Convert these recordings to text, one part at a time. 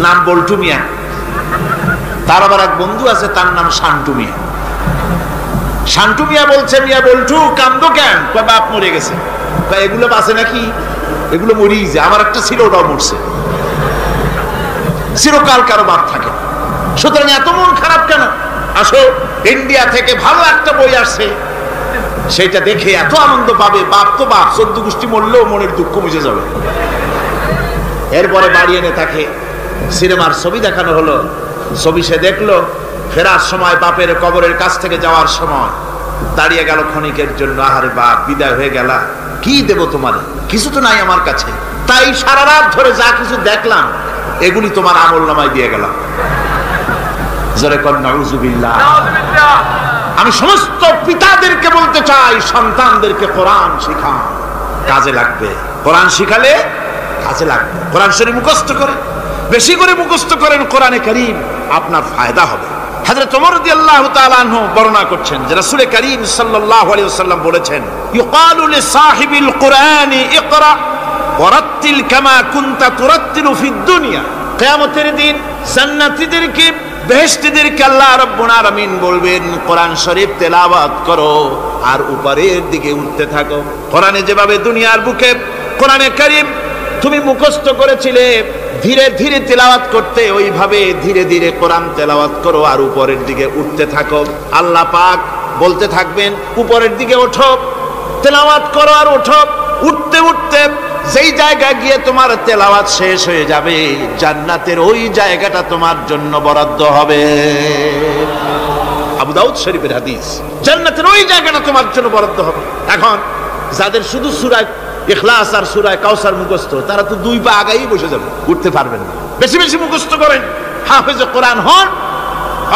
নাম বল্টু মিয়া, তার আবার এক বন্ধু আছে তার নাম শান্টু মিয়া। শান্টু মিয়া বলছে, মিয়া বল্টু কান্দো কেন? বাপ মরে গেছে। এগুলো বাঁচে নাকি? এগুলো মরি যে, আমার একটা ছিল ওটাও মরছে। চিরকাল কারো বাপ থাকে, সুতরাং এত মন খারাপ কেন? আসো, ইন্ডিয়া থেকে ভালো একটা বই আসছে, সেটা দেখে এত আনন্দ পাবে। বাপ তো বাপ, 14 গোষ্ঠী মরলেও মনের দুঃখ মুছে যাবে। এরপরে বাড়ি এনে তাকে সিনেমার ছবি দেখানো হলো। ছবি সে দেখলো, ফেরার সময় বাপের কবরের কাছ থেকে যাওয়ার সময় দাঁড়িয়ে গেল ক্ষণিকের জন্য। আহারে বাপ, বিদায় হয়ে গেলা, কি দেব তোমার? কিছু তো নাই আমার কাছে, তাই সারা রাত ধরে যা কিছু দেখলাম এগুলি তোমার আমল নামায় দিয়ে গেলাম। জোরে কর নাউযুবিল্লাহ। আমি সমস্ত পিতাদেরকে বলতে চাই, সন্তানদেরকে কোরআন শিখান, কাজে লাগবে। কোরআন শিখালে কাজে লাগবে। কোরআন শরীফ মুখস্থ করে, বেশি করে মুখস্থ করেন কোরআনে কারীম, আপনার ফায়দা হবে। হযরত ওমর রাদিয়াল্লাহু তাআলা আনহু বর্ণনা করছেন যে রাসূল কারীম সাল্লাল্লাহু আলাইহি ওয়াসাল্লাম বলেছেন, ইউকালু লিসাহিবিল কুরআনি ইকরা ওয়ারাত্তিল কামা কুনতা তুরাত্তিলু ফিদ দুনিয়া। কিয়ামতের দিন জান্নাতীদেরকে, বেহেশতীদেরকে আল্লাহ রাব্বুল আলামিন বলবেন, কোরআন শরীফ তেলাওয়াত করো আর উপরের দিকে উঠতে থাকো। কোরআনে যেভাবে দুনিয়ার বুকে কোরআনে কারীম তুমি মুখস্থ করেছিলে, ধীরে ধীরে তেলাওয়াত করতে, ওইভাবে ধীরে ধীরে কোরআন তেলাওয়াত করো আর উপরের দিকে উঠতে থাকো। আল্লাহ পাক বলতে থাকবেন, উপরের দিকে ওঠো, তেলাওয়াত করো আর ওঠো। উঠতে উঠতে যেই জায়গায় গিয়ে তোমার তেলাওয়াত শেষ হয়ে যাবে, জান্নাতের ওই জায়গাটা তোমার জন্য বরাদ্দ হবে। আবু দাউদ শরীফের হাদিস, জান্নাতের ওই জায়গাটা তোমার জন্য বরাদ্দ হবে। এখন যাদের শুধু সূরা ইখলাস আর সূরা কাউসার মুখস্থ, তারা তো 2 পা আগাই বসে যাবে, উঠতে পারবেন না। বেশি বেশি মুখস্থ করেন, হাফেজে কোরআন হন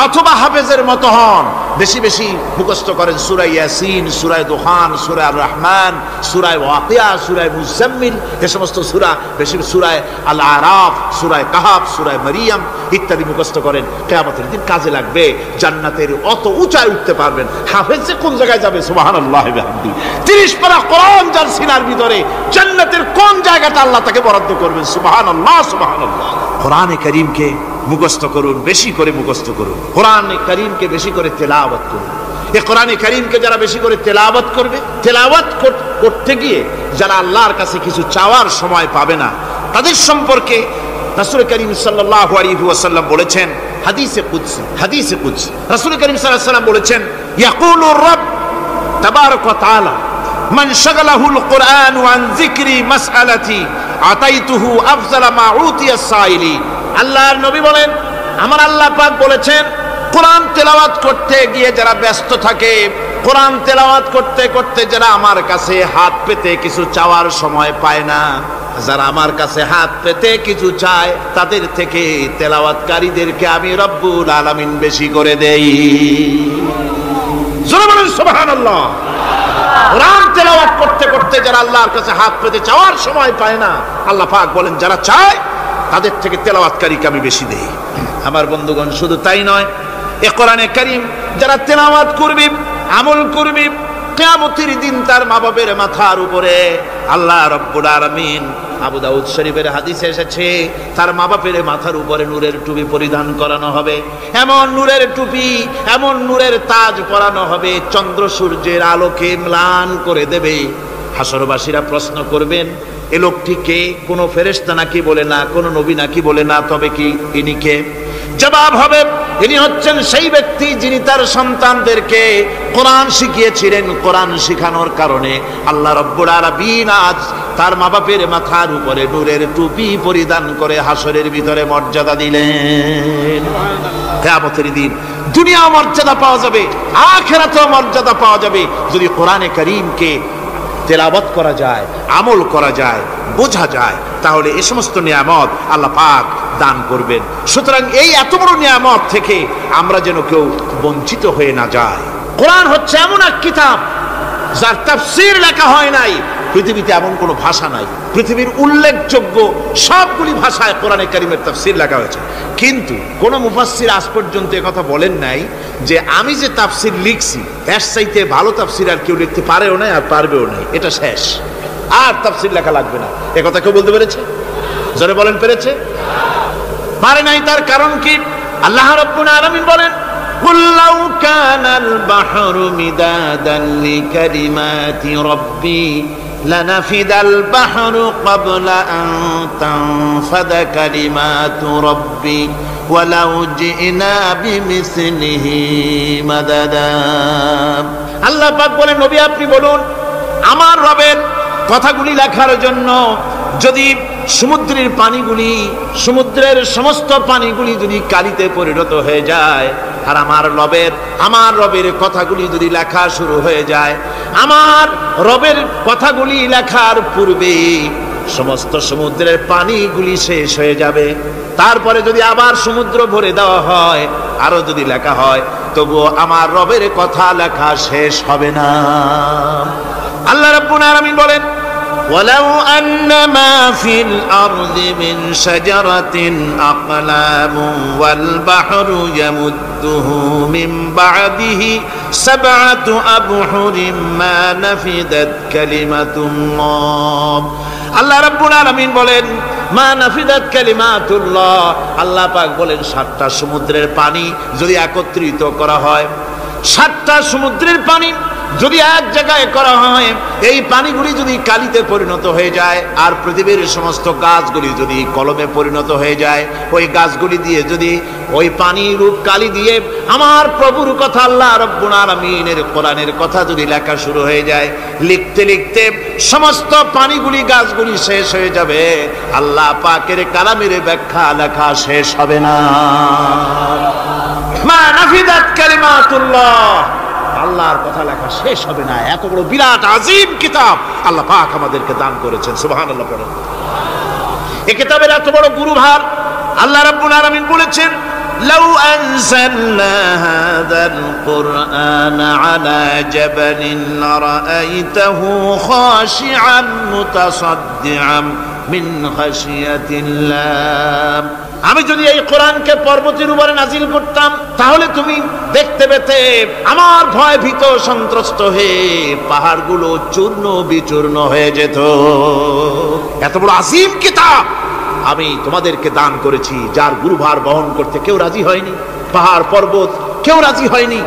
অথবা হাফেজের মতো হন। বেশি বেশি মুখস্থ করেন সূরা ইয়াসিন, সূরা দুখান, সূরা আর রহমান, সূরা ওয়াকিয়া, সূরা মুজাম্মিল, এই সমস্ত সূরা, বেশি সূরা আল আরাফ, সূরা কাহাফ, সূরা মারিয়াম ইত্যাদি মুখস্থ করেন। কিয়ামতের দিন কাজে লাগবে। জান্নাতের অত উঁচায় উঠতে পারবেন। হাফেজ যে কোন জায়গায় যাবে, সুবহানাল্লাহ ওয়া বিহামদিহি, 30 পারা কোরআন যার সিনার ভিতরে, জান্নাতের কোন জায়গাটা আল্লাহ তাকে বরাদ্দ করবেন। সুবহানাল্লাহ, সুবহানাল্লাহ। কোরআনে কারীমকে মুখস্থ করুন, বেশি করে মুখস্থ করুন। কোরআনে কারীমকে বেশি করে তেলাওয়াত করুন। এই কোরআনে কারীমকে যারা বেশি করে তেলাওয়াত করবে, তেলাওয়াত করতে গিয়ে যারা আল্লাহর কাছে কিছু চাওয়ার সময় পাবে না, তাদের সম্পর্কে রাসূল করিম সাল্লাল্লাহু আলাইহি ওয়াসাল্লাম বলেছেন হাদিসে কুদসি, হাদিসে কুদসি রাসূল করিম সাল্লাল্লাহু আলাইহি ওয়াসাল্লাম বলেছেন, ইয়াকুলু রাব তাবারাক ওয়া তাআলা মান শাগালাহুল কুরআন আন যিকরি মাসআলাতি আতাইতুহু আফজালা মা উতিয়াস সাইলিন। আল্লাহর নবী বলেন, আমার আল্লাহ পাক বলেছেন, কোরআন তেলাওয়াত করতে গিয়ে যারা ব্যস্ত থাকে, কোরআন তেলাওয়াত করতে করতে যারা আমার কাছে হাত পেতে কিছু চাওয়ার সময় পায় না, যারা আমার কাছে হাত পেতে কিছু চায়, তাদের থেকে তেলাওয়াতকারীদেরকে আমি রব্বুল আলামিন বেশি করে দেই। জোরে বলেন সুবহানাল্লাহ। কোরআন তেলাওয়াত করতে করতে যারা আল্লাহর কাছে হাত পেতে চাওয়ার সময় পায় না, আল্লাহ পাক বলেন যারা চায় তাদের থেকে তেলাওয়াতকারীকে আমি বেশি দেই। আমার বন্ধুগণ, শুধু তাই নয়, এ কোরআনে কারীম যারা তেলাওয়াত করবে, আমল করবে, কিয়ামতের দিন তার মা বাবার মাথার উপরে আল্লাহ রাব্বুল আলামিন, আবু দাউদ শরীফের হাদিসে এসেছে, তার মা বাপের মাথার উপরে নূরের টুপি পরিধান করানো হবে। এমন নূরের টুপি, এমন নূরের তাজ পরানো হবে, চন্দ্র সূর্যের আলোকে ম্লান করে দেবে। হাসরবাসীরা প্রশ্ন করবেন, এ লোকটি কে? কোনো ফেরেশতা নাকি বলে না, কোনো নবী নাকি বলে না, তবে কি ইনি কে? জবাব হবে, ইনি হচ্ছেন সেই ব্যক্তি যিনি তার সন্তানদেরকে কোরআন শিখিয়েছিলেন। কোরআন শিখানোর কারণে আল্লাহ রাব্বুল আলামিন আজ তার মা বাপের মাথার উপরে নূরের টুপি পরিধান করে হাসরের ভিতরে মর্যাদা দিলেন। কিয়ামতের দিন দুনিয়া মর্যাদা পাওয়া যাবে, আখিরাতেও মর্যাদা পাওয়া যাবে যদি কোরআনে কারীমকে তেলাওয়াত করা যায়, আমল করা যায়, বোঝা যায়, তাহলে এই সমস্ত নিয়ামত আল্লাহ পাক দান করবেন। সুতরাং এই এত বড় নিয়ামত থেকে আমরা যেন কেউ বঞ্চিত হয়ে না যায়। কোরআন হচ্ছে এমন এক কিতাব যার তাফসীর লেখা হয় নাই। পৃথিবীতে এমন কোনো ভাষা নাই, পৃথিবীর উল্লেখযোগ্য সবগুলি ভাষায় কোরআনে কারীমের তাফসীর লেখা হয়েছে, কিন্তু কোন মুফাসসির আজ পর্যন্ত কথা বলেন নাই যে আমি যে তাফসীর লিখছি এর চাইতে ভালো তাফসীর আর কেউ লিখতে পারেও না আর পারবেও না, এটা শেষ, আর তাফসীর লেখা লাগবে না। এ কথা কেউ বলতে পেরেছে? জোরে বলেন, পেরেছে? পারে নাই তার কারণ কি? আল্লাহ রাব্বুল আলামিন বলেন, قُلْ لَوْ كَانَ الْبَحْرُ مِدَادًا لِكَلِمَاتِ رَبِّي لَنَفِدَ الْبَحْرُ قَبْلَ أَن تَنفَدَ كَلِمَاتُ رَبِّي وَلَوْ جِئْنَا بِمِثْلِهِ مَدَدًا। আল্লাহ পাক বলেন, নবী আপনি বলুন, আমার রবের কথাগুলি লেখার জন্য যদি সমুদ্রের পানিগুলি, সমুদ্রের সমস্ত পানিগুলি যদি কালিতে পরিণত হয়ে যায়, আর আমার রবের কথাগুলি যদি লেখা শুরু হয়ে যায়, আমার রবের কথাগুলি লেখার পূর্বে সমস্ত সমুদ্রের পানিগুলি শেষ হয়ে যাবে। তারপরে যদি আবার সমুদ্র ভরে দেওয়া হয়, আরো যদি লেখা হয়, তবুও আমার রবের কথা লেখা শেষ হবে না। আল্লাহ রাব্বুল আলামিন বলেন, وَلَوْ أَنَّ مَا فِي الْأَرْضِ مِنْ شَجَرَةٍ أَقْلَامٌ وَالْبَحْرُ يَمُدُّهُ مِنْ بَعْدِهِ سَبْعَةُ أَبْحُرٍ مَا نَفِدَتْ كَلِمَةُ اللَّهِ। আল্লাহ রাব্বুল আলামিন বলেন, মা নাফিদাত কালিমাতুল্লাহ। আল্লাহ পাক বলেন, 7টা সমুদ্রের পানি যদি একত্রিত করা হয়, 7টা সমুদ্রের পানি যদি এক জায়গায় করা হয়, এই পানিগুলি যদি কালিতে পরিণত হয়ে যায়, আর পৃথিবীর সমস্ত গাছগুলি যদি কলমে পরিণত হয়ে যায়, ওই গাছগুলি দিয়ে যদি ওই পানি রূপ কালি দিয়ে আমার প্রভুর কথা, আল্লাহ রাব্বুল আলামিনের কোরআনের কথা যদি লেখা শুরু হয়ে যায়, লিখতে লিখতে সমস্ত পানিগুলি, গাছগুলি শেষ হয়ে যাবে, আল্লাহ পাকের কালামের ব্যাখ্যা লেখা শেষ হবে না। মা নাফিদাত কালিমাতুল্লাহ, আল্লাহর কথা লেখা শেষ হবে না। এত বড় বিরাট আজিম কিতাব আল্লাহ পাক আমাদেরকে দান করেছেন, সুবহানাল্লাহ পড়েন। এই কিতাবের এত বড় গুরুভার আল্লাহ রাব্বুল আলামিন বলেছেন, লাউ আনজালনা হাযাল কুরআনা আলা জাবালিন লারাআইতাহু খাশিআন মুতাসাদ্দিআন মিন খাশিয়াতিল্লাহ। আমি যদি এই কোরআনকে পর্বতের উপরে নাজিল করতাম, তাহলে তুমি দেখতে পেতে আমার ভয় ভীত সন্ত্রস্ত হয়ে পাহাড়গুলো চূর্ণ বিচূর্ণ হয়ে যেত। এত বড় আসিম কিতাব আমি তোমাদেরকে দান করেছি, যার গুরুভার বহন করতে কেউ রাজি হয়নি, পাহাড় পর্বত কেউ রাজি হয়নি,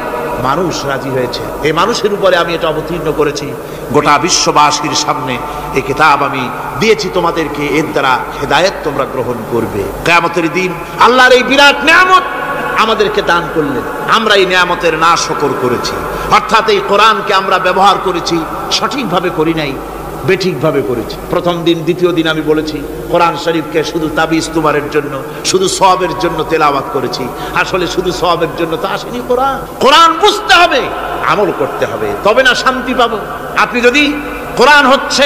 মানুষ রাজি হয়েছে। এই মানুষের উপরে আমি এটা অবতীর্ণ করেছি, গোটা বিশ্ববাসীর সামনে এই কিতাব আমি দিয়েছি তোমাদেরকে, এর দ্বারা হেদায়েত তোমরা গ্রহণ করবে। কিয়ামতের দিন আল্লাহর এই বিরাট নিয়ামত আমাদেরকে দান করলেন, আমরা এই নিয়ামতের নাশকর করেছি, অর্থাৎ এই কোরআনকে আমরা ব্যবহার করেছি সঠিকভাবে করি নাই, বেঠিকভাবে করেছি। প্রথম দিন, দ্বিতীয় দিন আমি বলেছি কোরআন শরীফকে শুধু তাবিজ তুমারের জন্য, শুধু সওয়াবের জন্য তেলাওয়াত করেছি। আসলে শুধু সওয়াবের জন্য তো আসেনি কোরআন। কোরআন বুঝতে হবে, আমল করতে হবে, তবে না শান্তি পাবো। আপনি যদি, কোরআন হচ্ছে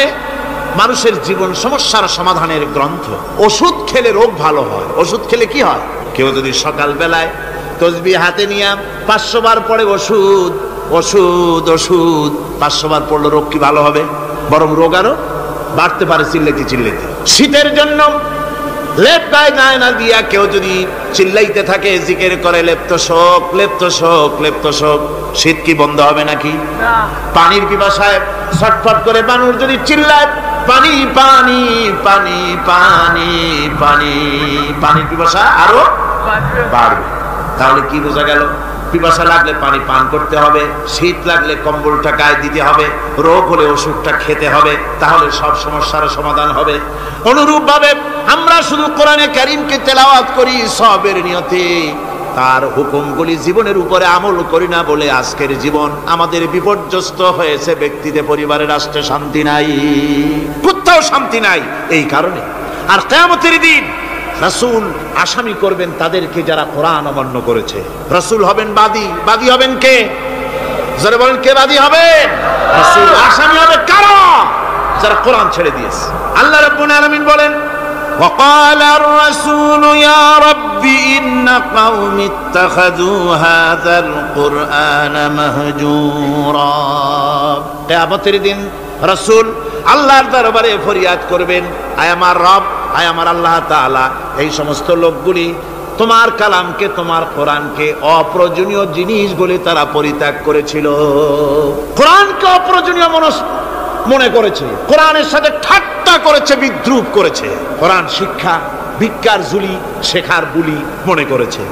মানুষের জীবন সমস্যার সমাধানের গ্রন্থ। ওষুধ খেলে রোগ ভালো হয়। ওষুধ খেলে কি হয়? কেউ যদি সকাল বেলায় তসবিহ হাতে নিয়ে 500 বার পড়ে ওষুধ ওষুধ ওষুধ, 500 বার পড়লে রোগ কি ভালো হবে? বরং রোগ আরো বাড়তে পারে চিল্লাইতে চিল্লাইতে। শীতের জন্য লেপ গায়ে গায়ে না দিয়া কেউ যদি চিল্লাইতে থাকে, জিকির করে লেপ্ত শোক লেপ্ত শোক লেপ্ত শোক, শীত কি বন্ধ হবে নাকি? পানির পিপাসায় ছটফট করে মানুষ যদি চিল্লায় পানি পানি পানি পানি পানি, পানির পিপাসা আরো বাড়বে। তাহলে কি বোঝা গেল? পিপাসা লাগলে পানি পান করতে হবে, শীত লাগলে কম্বলটা গায়ে দিতে হবে, রোগ হলে ওষুধটা খেতে হবে, তাহলে সব সমস্যার সমাধান হবে। অনুরূপ ভাবে আমরা শুধু কোরআনে কারীমকে তেলাওয়াত করি সওয়াবের নিয়তে, তার হুকুমগুলি জীবনের উপরে আমল করি না বলে আজকের জীবন আমাদের বিপর্যস্ত হয়েছে। ব্যক্তিতে, পরিবারে, রাষ্ট্রে শান্তি নাই, কোথাও শান্তি নাই এই কারণে। আর কিয়ামতের দিন রাসূল আসামি করবেন তাদেরকে যারা কোরআন অমান্য করেছে। রাসূল হবেন বাদী। বাদী হবেন কে? যারা বলেন কে বাদী হবে? রাসূল। আসামি হবে কারা? যারা কোরআন ছেড়ে দিয়েছে। আল্লাহ রাব্বুল আলামিন বলেন, وقال الرسول يا رب إن قوم اتخذوا هذا القرآن مهجورا। কিয়ামতের দিন রাসূল আল্লাহর দরবারে ফরিয়াদ করবেন, আয় আমার রব, আয় আমার আল্লাহ তাআলা, এই সমস্ত লোকগুলি তোমার কালামকে, তোমার কোরআনকে অপ্রয়োজনীয় জিনিস বলে তারা পরিত্যাগ করেছিল। কোরআনকে অপ্রয়োজনীয় মনে করেছে, কোরআনের সাথে ঠাট্টা করেছে, বিদ্রুপ করেছে। কোরআন শিক্ষা, ভিক্ষার ঝুলি শেখার বুলি মনে করেছে।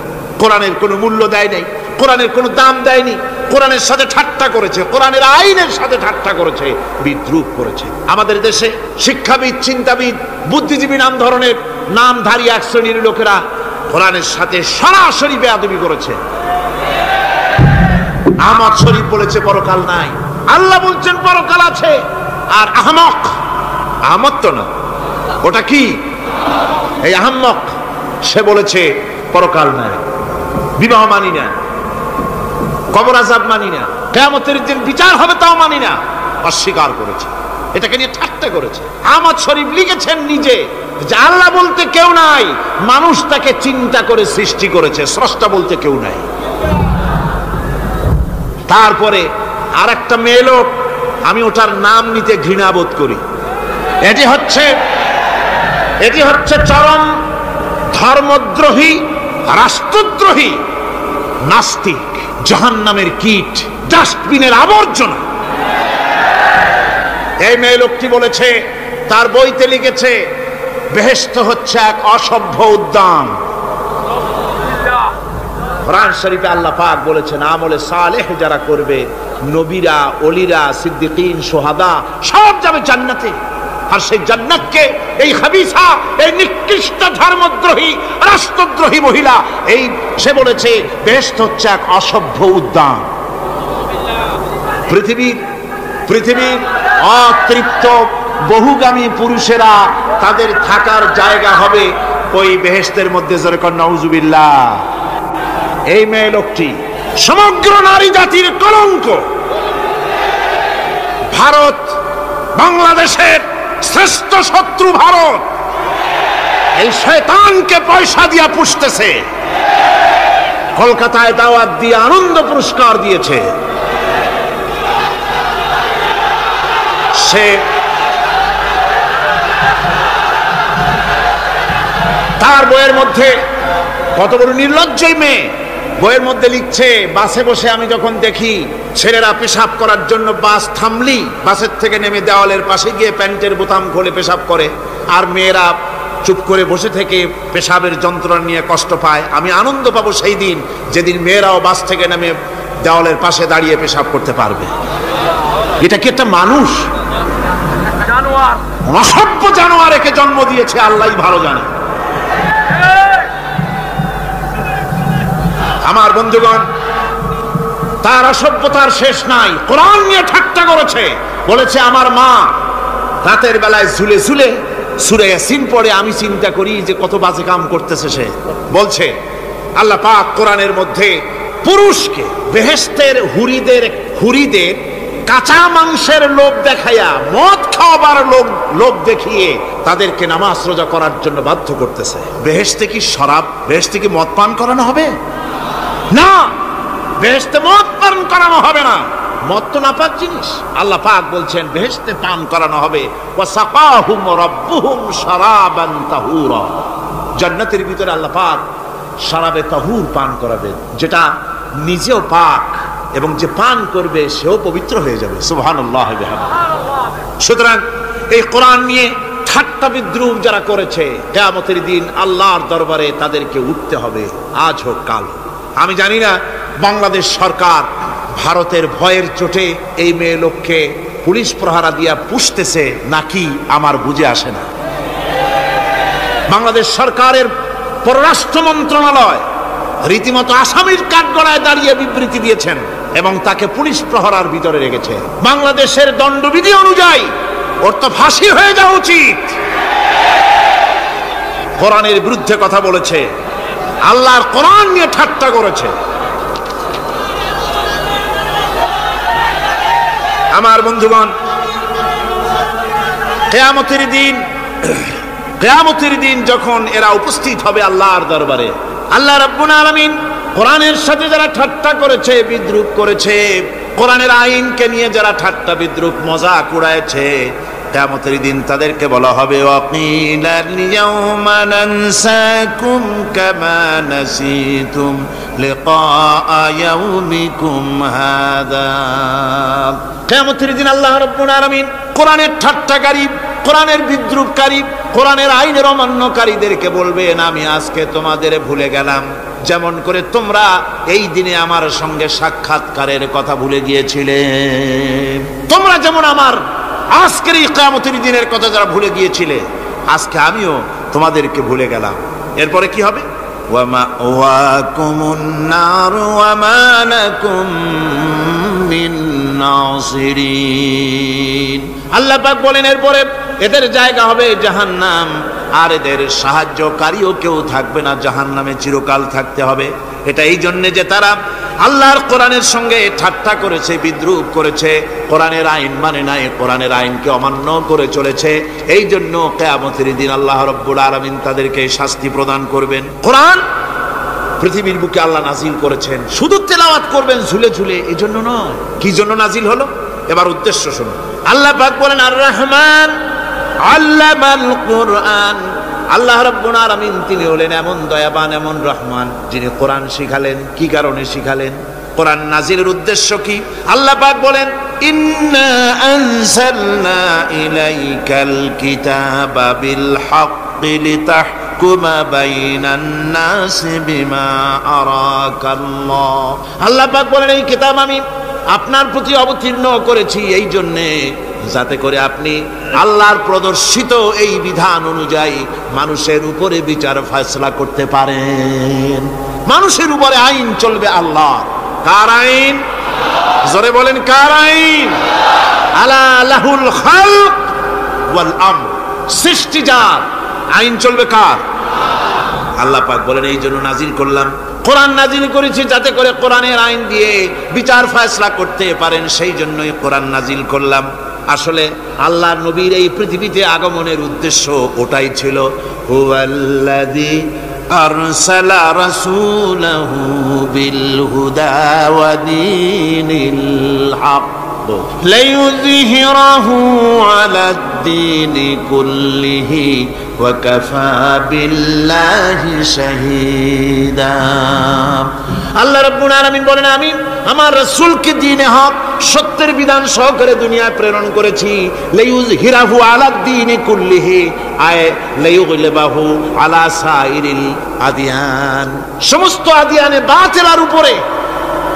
কোরআনের কোনো মূল্য দেয় নাই, কোরআনের কোনো দাম দেয়নি, কোরআনের সাথে ঠাট্টা করেছে, কোরআনের আইনের সাথে ঠাট্টা করেছে, বিদ্রুপ করেছে। আমাদের দেশে শিক্ষাবিদ, চিন্তাবিদ, বুদ্ধিজীবী নাম ধরনের নামধারী এক শ্রেণীর লোকেরা কোরআনের সাথে সরাসরি বেয়াদবি করেছে। আহমদ শরীফ বলেছে পরকাল নাই, আল্লাহ বলছেন পরকাল আছে। আর আহমক, আহমদ তো না, ওটা কি? এই আহমক, সে বলেছে পরকাল নাই, বিবাহ মানি না, কবর আযাব মানি না, কিয়ামতের দিন বিচার হবে তাও মানি না, অস্বীকার করেছে। এটাকে নিয়ে ঠাট্টা করেছে। আহমদ শরীফ লিখেছেন নিজে যে আল্লাহ বলতে কেউ নাই, মানুষ তাকে চিন্তা করে সৃষ্টি করেছে, স্রষ্টা বলতে কেউ নাই। তারপরে আর একটা মেয়ে লোক, আমি ওটার নাম নিতে ঘৃণাবোধ করি, এটি হচ্ছে চরম ধর্মদ্রোহী, রাষ্ট্রদ্রোহী, নাস্তিক, জাহান্নামের কীট, ডাস্টবিনের আবর্জনা। এই মেয়ে লোকটি বলেছে, তার বইতে লিখেছে, বেহেশত হচ্ছে এক অসভ্য উদ্যান। কোরআন শরীফে আল্লাহ পাক বলেছেন, আমলে সালেহ যারা করবে, নবীরা, ওলিরা, সিদ্দিকিন, শুহাদা সব যাবে জান্নাতে। আর সেই জান্নাতকে এই খাবিসা, এই নিকৃষ্ট ধর্মদ্রোহী, রাষ্ট্রদ্রোহী মহিলা, এই সে বলেছে বেহেশত হচ্ছে এক অসভ্য উদ্যান। পৃথিবীর অতৃপ্ত বহুগামী পুরুষেরা তাদের থাকার জায়গা হবে ওই বেহেশতের মধ্যে। যেরকম নাউজুবিল্লাহ। এই মেয়ে লোকটি সমগ্র নারী জাতির কলঙ্ক। ভারত, বাংলাদেশের শ্রেষ্ঠ শত্রু ভারত, এই শয়তানকে পয়সা দিয়া পুষতেছে। কলকাতায় দাওয়াত দিয়ে আনন্দ পুরস্কার দিয়েছে। সে তার বইয়ের মধ্যে, কত বড় নির্লজ্জই মেয়ে, বইয়ের মধ্যে লিখছে, বাসে বসে আমি যখন দেখি ছেলেরা পেশাব করার জন্য বাস থামলি বাসের থেকে নেমে দেওয়ালের পাশে গিয়ে প্যান্টের বোতাম খুলে পেশাব করে, আর মেয়েরা চুপ করে বসে থেকে পেশাবের যন্ত্রণা নিয়ে কষ্ট পায়, আমি আনন্দ পাবো সেই দিন যেদিন মেয়েরাও বাস থেকে নেমে দেওয়ালের পাশে দাঁড়িয়ে পেশাব করতে পারবে। এটা কি একটা মানুষ? অসভ্য জানোয়ার একে জন্ম দিয়েছে, আল্লাহই ভালো জানে। আমার বন্ধুগণ, তার অসভ্যতার শেষ নাই। কোরআন নিয়ে ঠাট্টা করেছে, বলেছে আমার মা রাতের বেলায় ঝুলে ঝুলে সূরা ইয়াসিন পড়ে, আমি চিন্তা করি যে কত বাজে কাম করতেছে সে। বলছে আল্লাহ পাক কোরআনের মধ্যে পুরুষকে বেহেশতের হুরিদের কাঁচা মাংসের লোভ দেখাইয়া, মদ খাওয়াবার লোভ দেখিয়ে তাদেরকে নামাজ রোজা করার জন্য বাধ্য করতেছে। বেহেশতে কি শরাব, বেহেশতে কি মদ পান করানো হবে? না, বেহেশতে মদ পান করানো হবে না। মদ তো নাপাক জিনিস। আল্লাহ পাক বলছেন বেহেশতে পান করানো হবে, ওয়াসাকাহুম রাব্বুহুম শারাবান তাহুরা। জান্নাতের ভিতরে আল্লাহ পাক শরাবে তাহুর পান করাবেন, যেটা নিজেও পাক এবং যে পান করবে সেও পবিত্র হয়ে যাবে। সুবহানাল্লাহ। সুতরাং এই কোরআন নিয়ে ঠাট্টা বিদ্রুপ যারা করেছে, কিয়ামতের দিন আল্লাহর দরবারে তাদেরকে উঠতে হবে, আজ হোক কাল হোক। আমি জানি না বাংলাদেশ সরকার ভারতের ভয়ের চোটে এই মেয়ে লোককে পুলিশ প্রহারা দিয়া পুষতেছে নাকি, আমার বুঝে আসে না। বাংলাদেশ সরকারের পররাষ্ট্র মন্ত্রণালয় রীতিমতো আসামির কাঠগড়ায় দাঁড়িয়ে বিবৃতি দিয়েছেন এবং তাকে পুলিশ প্রহরার ভিতরে রেখেছে। বাংলাদেশের দণ্ডবিধি অনুযায়ী ওর তো ফাঁসি হয়ে যাওয়া উচিত। কোরআনের বিরুদ্ধে কথা বলেছে, আল্লাহর কোরআন নিয়ে ঠাট্টা করেছে। আমার বন্ধুগণ, কিয়ামতের দিন যখন এরা উপস্থিত হবে আল্লাহর দরবারে, আল্লাহ রাব্বুল আলামিন কোরআনের সাথে যারা ঠাট্টা করেছে, বিদ্রুপ করেছে, কোরআনের আইনকে নিয়ে যারা ঠাট্টা বিদ্রুপ মজাক উড়াইছে, কিয়ামতের দিন তাদেরকে বলা হবে ওয়াকিলাল ইয়াউমা নানসাকুম কামা নাসিতুম লিকা ইয়াউমিকুম হাদা। কিয়ামতের দিন আল্লাহ রাব্বুল আলামিন কোরআনের ঠাট্টাকারী কোরআনের বিদ্রুপকারী, কোরআনের আইনের অমান্যকারীদেরকে বলবেন আমি আজকে তোমাদের ভুলে গেলাম, যেমন করে তোমরা এই দিনে আমার সঙ্গে সাক্ষাৎকারের কথা ভুলে গিয়েছিলে। তোমরা যেমন আমার আজকের এই কিয়ামতের দিনের কথা যারা ভুলে গিয়েছিলে, আজকে আমিও তোমাদেরকে ভুলে গেলাম। এরপরে কি হবে? ওয়ামাওয়াকুমুন নার ওয়ামা লাকুম মিন নাসিরিন। আল্লাহ পাক বলেন এরপরে এদের জায়গা হবে জাহান্নাম, আর এদের সাহায্যকারীও কেউ থাকবে না, জাহান্নামে চিরকাল থাকতে হবে। এটা এই জন্য যে তারা আল্লাহর কোরআনের সঙ্গে ঠাট্টা করেছে, বিদ্রুপ করেছে, কোরআনের আইন মানে নাই, কোরআনের আইনকে অমান্য করে চলেছে। এই জন্য কিয়ামতের দিন আল্লাহ রাব্বুল আলামিন তাদেরকে শাস্তি প্রদান করবেন। কোরআন পৃথিবীর বুকে আল্লাহ নাজিল করেছেন, শুধু তেলাওয়াত করবেন ঝুলে ঝুলে, এই জন্য নয়। কি জন্য নাজিল হলো? এবার উদ্দেশ্য শুনুন। আল্লাহ পাক বলেন আর রহমান আল্লামাল কোরআন। আল্লাহ রাব্বুল আলামিন তিনি হলেন এমন দয়াবান, এমন রহমান, যিনি কোরআন শিখালেন। কি কারণে শিখালেন? কোরআন নাজিলের উদ্দেশ্য কি? আল্লাহ পাক বলেন ইন্না আনজালনা ইলাইকাল কিতাবা বিল হাক্কি লিতাহকুমা বাইনান নাসি বিমা আরাকাল্লাহ। আল্লাহ পাক বলেন এই কিতাব আমি আপনার প্রতি অবতীর্ণ করেছি এই জন্যে যাতে করে আপনি আল্লাহর প্রদর্শিত এই বিধান অনুযায়ী মানুষের উপরে বিচার ফয়সালা করতে পারেন। মানুষের উপরে আইন চলবে আল্লাহ। কার আইন? জোরে বলেন কার আইন? আলা লাহুল খালক ওয়াল আমর। সৃষ্টি যার, আইন চলবে কার? আল্লাহ পাক বলেন এই জন্য নাজিল করলাম, কোরআন নাজিল করেছি যাতে করে কোরআনের আইন দিয়ে বিচার ফয়সালা করতে পারেন, সেই জন্যই কোরআন নাজিল করলাম। আসলে আল্লাহর নবীর এই পৃথিবীতে আগমনের উদ্দেশ্য ওটাই ছিল। হুয়াল্লাযী আরসালা রাসূলাহু বিল হুদা ওয়া দীনিল হক লিইয়ুযহিরাহু আলাদ দীনি কুল্লিহি ওয়া কাফা বিল্লাহি শাহীদা। আল্লাহ রাব্বুল আলামিন বলেন আমি আমার রাসূলকে দ্বীনে হক, সত্যের বিধান সহকারে দুনিয়ায় প্রেরণ করেছি। লিইয়ুযহিরাহু আলাদ দীনি কুল্লিহি আয় লিইয়ুগলিবাহু আলা সাইরিল আদিয়ান। সমস্ত আদিয়ানে বাতিলের উপরে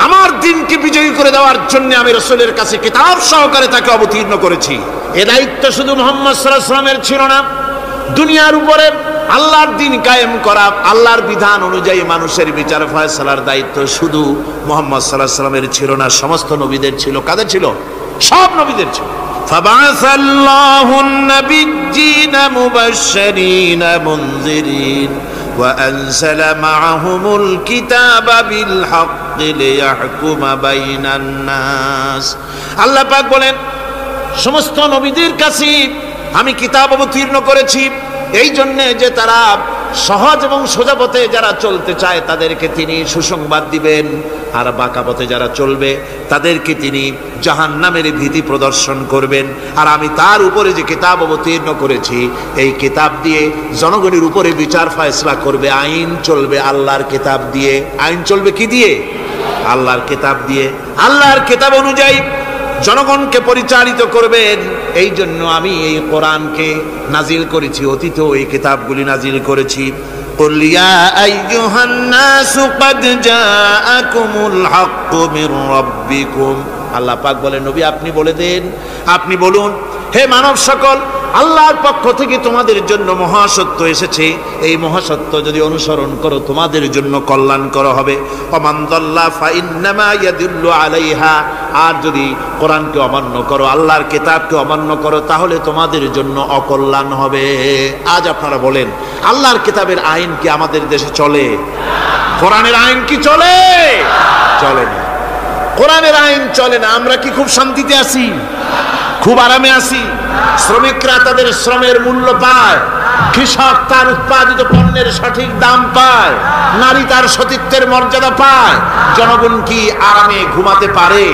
আমার দ্বীনকে বিজয়ী করে দেওয়ার জন্য আমি রাসূলের কাছে কিতাব সহকারে তাকে অবতীর্ণ করেছি। এ দায়িত্ব শুধু মুহাম্মদ সাল্লাল্লাহু আলাইহি ওয়াসাল্লামের ছিল না, দুনিয়ার উপরে আল্লাহর দ্বীন কায়েম করা, আল্লাহর বিধান অনুযায়ী মানুষের বিচার ফয়সালার দায়িত্ব শুধু মুহাম্মদ সাল্লাল্লাহু আলাইহি ওয়াসাল্লামের ছিল না, সমস্ত নবীদের ছিল। কাদের ছিল? সব নবীদের ছিল। ফাবাসাল্লাহু নাবিয়্যিনা মুবাশশিরিনা মুনযিরিন ওয়া আনজালা মা'আহুমুল কিতাবা বিল হাক্কি লিয়াহকুমা বাইনান নাস। আল্লাহ পাক বলেন সমস্ত নবীদের কাছে আমি কিতাব অবতীর্ণ করেছি এই জন্যে যে তারা সহজ এবং সোজা পথে যারা চলতে চায় তাদেরকে তিনি সুসংবাদ দিবেন, আর বাঁকা পথে যারা চলবে তাদেরকে তিনি জাহান্নামের ভীতি প্রদর্শন করবেন। আর আমি তার উপরে যে কিতাব অবতীর্ণ করেছি এই কিতাব দিয়ে জনগণের উপরে বিচার ফয়সালা করবে, আইন চলবে আল্লাহর কিতাব দিয়ে। আইন চলবে কি দিয়ে? আল্লাহর কিতাব দিয়ে। আল্লাহর কিতাব অনুযায়ী জনগণকে পরিচালিত করবেন। এই জন্য আমি এই কোরআনকে নাজিল করেছি, অতীতেও এই কিতাবগুলি নাজিল করেছি। কুল ইয়া আইয়ুহান নাসু ক্বাদ জাআকুমুল হাক্কু মির রাব্বিকুম। আল্লাহ পাক বলেন নবী আপনি বলে দেন, আপনি বলুন হে মানব সকল, আল্লাহর পক্ষ থেকে তোমাদের জন্য মহাসত্য এসেছে। এই মহাসত্য যদি অনুসরণ করো তোমাদের জন্য কল্যাণকর হবে। ওমান দাল্লা ফাইন্নামা ইয়াদুল্লু আলাইহা। আর যদি কোরআনকে অমান্য করো, আল্লাহর কিতাবকে অমান্য করো, তাহলে তোমাদের জন্য অকল্যাণ হবে। আজ আপনারা বলেন আল্লাহর কিতাবের আইন কি আমাদের দেশে চলে? কোরআনের আইন কি চলে? চলে না। কোরআনের আইন চলে না। আমরা কি খুব শান্তিতে আছি? খুব আরামে আছি? শ্রমিকরা তাদের শ্রমের মূল্য পায়, কৃষক তার উৎপাদিত পণ্যের সঠিক দাম পায়, নারী তার সতীত্বের মর্যাদা পায়। জনগণ কি আরামে ঘুমাতে পারে?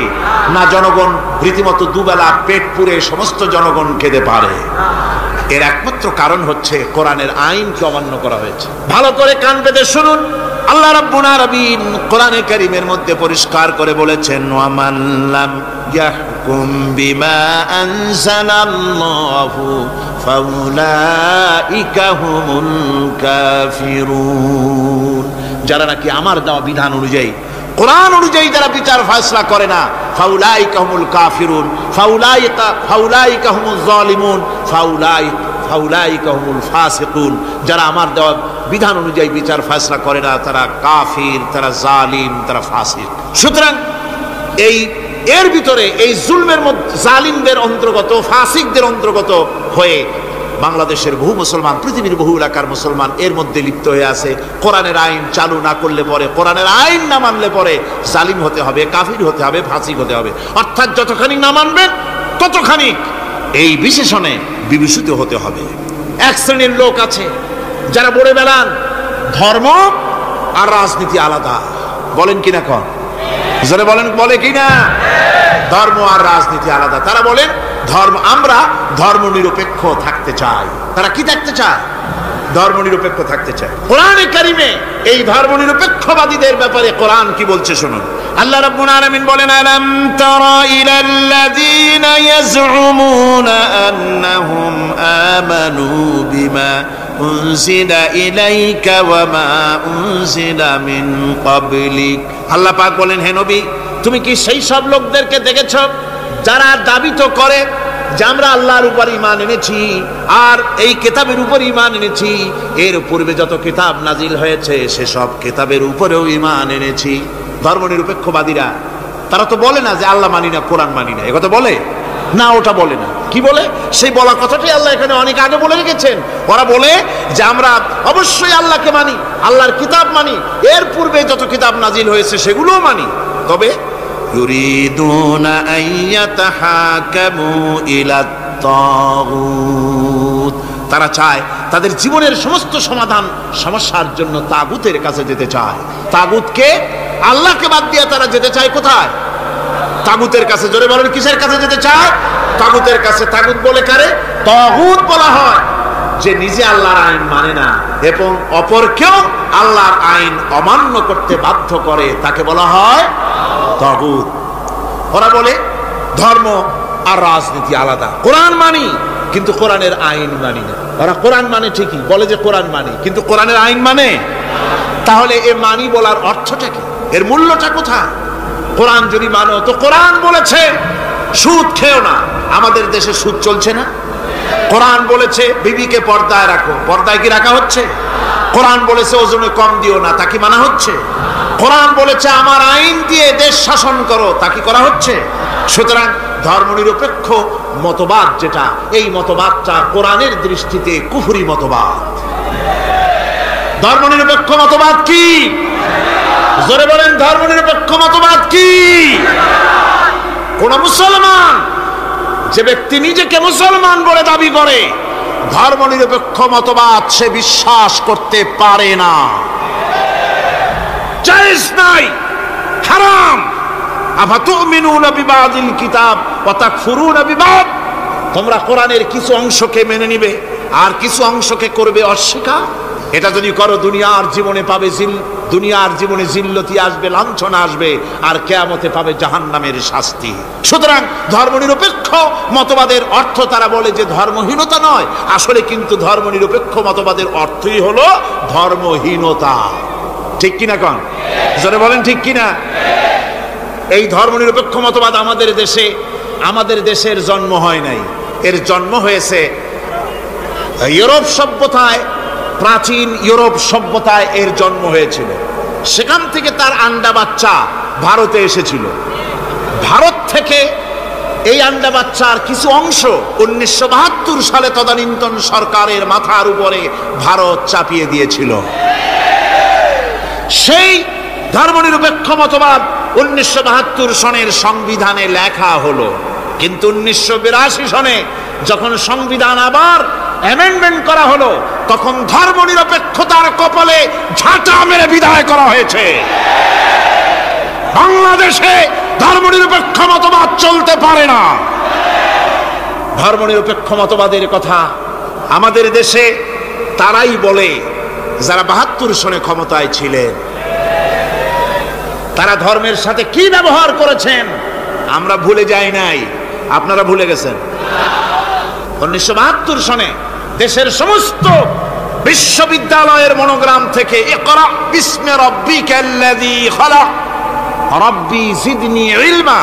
না, জনগণ রীতিমতো দুবেলা পেট পুরে সমস্ত জনগণ খেতে পারে। এর একমাত্র কারণ হচ্ছে কোরআনের আইনকে অমান্য করা হয়েছে। ভালো করে কান পেতে শুনুন। আল্লাহ রাব্বুল আলামিন কোরআনে কারীমের মধ্যে পরিষ্কার করে বলেছেন ওয়ামান লাম ইয়াহকুম বিমা আনজালাল্লাহু ফাউলাইকা হুমুল কাফিরুন। যারা নাকি আমার দেওয়া বিধান অনুযায়ী, কোরআন অনুযায়ী যারা বিচার ফয়সালা করে না, ফাউলাইকা হুমুল কাফিরুন, ফাউলাইকা হুমুজ জালিমুন, ফাউলাইকা হুমুল ফাসিকুন। যারা আমার দেওয়া বিধান অনুযায়ী বিচার ফয়সালা করে না, তারা কাফির, তারা জালিম, তারা ফাসিক। সুতরাং এর ভিতরে এই জুলমের মধ্যে জালিমদের অন্তর্গত, ফাসিকদের অন্তর্গত হয়ে বাংলাদেশের বহু মুসলমান, পৃথিবীর বহু এলাকার মুসলমান এর মধ্যে লিপ্ত হয়ে আছে। কোরআনের আইন চালু না করলে পরে, কোরআনের আইন না মানলে পরে জালিম হতে হবে, কাফির হতে হবে, ফাসিক হতে হবে। অর্থাৎ যতখানি না মানবেন ততখানি এই বিশেষণে বিভূষিত হতে হবে। এক শ্রেণীর লোক আছে যারা বলে বেড়ান ধর্ম আর রাজনীতি আলাদা। বলেন কিনা কন? যারা বলেন, বলে কিনা ধর্ম আর রাজনীতি আলাদা? তারা বলেন আমরা ধর্ম নিরপেক্ষ থাকতে চাই। তারা কি থাকতে চায়? ধর্ম নিরপেক্ষ থাকতে চায়। কোরআনে কারিমে এই ধর্ম নিরপেক্ষবাদীদের ব্যাপারে কোরআন কি বলছে শুনুন। আল্লাহ রাব্বুল আলামিন বলেন, আলাম তারা ইলাল্লাযীনা ইয়াজউমুনা আন্নাহুম আমানু বিমা উনজিলা ইলাইকা ওয়া মা উনজিলা মিন ক্বাবলিক। আল্লাহ পাক বলেন, হে নবী, তুমি কি সেই সব লোকদেরকে দেখেছো যারা দাবি তো করে যে আমরা আল্লাহর উপর ঈমান এনেছি আর এই কিতাবের উপর ঈমান এনেছি, এর পূর্বে যত কিতাব নাজিল হয়েছে সেসব কিতাবের উপরেও ঈমান এনেছি। ধর্ম নিরপেক্ষবাদীরা তারা তো বলে না যে আল্লাহ মানি না, কোরআন মানি না, একথা বলে না, ওটা বলে না। কি বলে? সেই বলা কথাটাই আল্লাহ এখানে অনেক আগে বলে রেখেছেন। ওরা বলে যে আমরা অবশ্যই আল্লাহকে মানি, আল্লাহর কিতাব মানি, এর পূর্বে যত কিতাব নাজিল হয়েছে সেগুলোও মানি, তবে ইউরিদুনা আইয়াতাহাকামু ইলাত তাগুত, তারা চায় তাদের জীবনের সমস্ত সমাধান সমস্যার জন্য তাগুতের কাছে যেতে চায়। তাগুতকে, আল্লাহকে বাদ দিয়ে তারা যেতে চায় কোথায়? তাগুতের কাছে। জোরে বলেন, কিসের কাছে যেতে চায়? তাগুতের কাছে। তাগুত বলে কারে? তাগুত বলা হয় যে নিজে আল্লাহর আইন মানে না এবং অপরকেও আল্লাহর আইন অমান্য করতে বাধ্য করে, তাকে বলা হয় তাগুত। ওরা বলে ধর্ম আর রাজনীতি আলাদা। কোরআন মানি কিন্তু কোরআনের আইন মানি না। ওরা কোরআন মানে ঠিকই, বলে যে কোরআন মানি, কিন্তু কোরআনের আইন মানে। তাহলে এ মানি বলার অর্থটা কি? এর মূল্যটা কোথায়? কোরআন যদি মানো তো কোরআন বলেছে সুদ খেও না, আমাদের দেশে সুদ চলছে না। কোরআন বলেছে বিবিকে পর্দায় রাখো, পর্দায় কি রাখা হচ্ছে? কোরআন বলেছে ওজনে কম দিও না, তা কি মানা হচ্ছে? কোরআন বলেছে আমার আইন দিয়ে দেশ শাসন করো, তা কি করা হচ্ছে? সুতরাং ধর্মনিরপেক্ষ মতবাদ যেটা, এই মতবাদটা কোরআনের দৃষ্টিতে কুফরি মতবাদ। ধর্মনিরপেক্ষ মতবাদ কি? জোরে বলেন, ধর্মনিরপেক্ষ মতবাদ কি? কোন মুসলমান, যে ব্যক্তি নিজেকে মুসলমান বলে দাবি করে, ধর্মনিরপেক্ষ মতবাদ সে বিশ্বাস করতে পারে না, জায়েজ নাই, হারাম। আফাতুমিনুনা বিবাদিল কিতাব ওয়া তাকফুরুনা বিবাদ, তোমরা কোরআনের কিছু অংশকে মেনে নিবে আর কিছু অংশকে করবে অস্বীকার। এটা যদি করো দুনিয়ার জীবনে পাবে দুনিয়ার জীবনে জিল্লতি আসবে, লাঞ্ছনা আসবে, আর কিয়ামতে পাবে জাহান্নামের শাস্তি। সুতরাং ধর্মনিরপেক্ষ মতবাদের অর্থ তারা বলে যে ধর্মহীনতা নয়, আসলে কিন্তু ধর্মনিরপেক্ষ মতবাদের অর্থই হলো ধর্মহীনতা। ঠিক কিনা কন? যারা বলেন ঠিক কিনা? এই ধর্মনিরপেক্ষ মতবাদ আমাদের দেশের জন্ম হয় নাই, এর জন্ম হয়েছে ইউরোপ সভ্যতায়। প্রাচীন ইউরোপ সভ্যতায় এর জন্ম হয়েছিল, সেখান থেকে তার আন্ডা বাচ্চা ভারতে এসেছিল। ভারত থেকে এই আন্ডা বাচ্চার কিছু অংশ 1972 সালে তদানীন্তন সরকারের মাথার উপরে ভারত চাপিয়ে দিয়েছিল। সেই ধর্মনিরপেক্ষ মতবাদ 1972 সনের সংবিধানে লেখা হলো, কিন্তু 1982 সনে যখন সংবিধান আবার অ্যামেন্ডমেন্ট করা হলো, তখন ধর্মনিরপেক্ষতার কপালে ঝাঁটা মেরে বিদায় করা হয়েছে। বাংলাদেশে ধর্মনিরপেক্ষ মতবাদ চলতে পারে না। ধর্মনিরপেক্ষ মতবাদের কথা আমাদের দেশে তারাই বলে যারা 72 সনে ক্ষমতায় ছিলেন। তারা ধর্মের সাথে কি ব্যবহার করেছেন আমরা ভুলে যাই নাই, আপনারা ভুলে গেছেন। 1972 সনে দেশের সমস্ত বিশ্ববিদ্যালয়ের মনোগ্রাম থেকে ইকরা বিসমি রাব্বিকাল্লাযী খালাক রাব্বি জিদনি ইলমা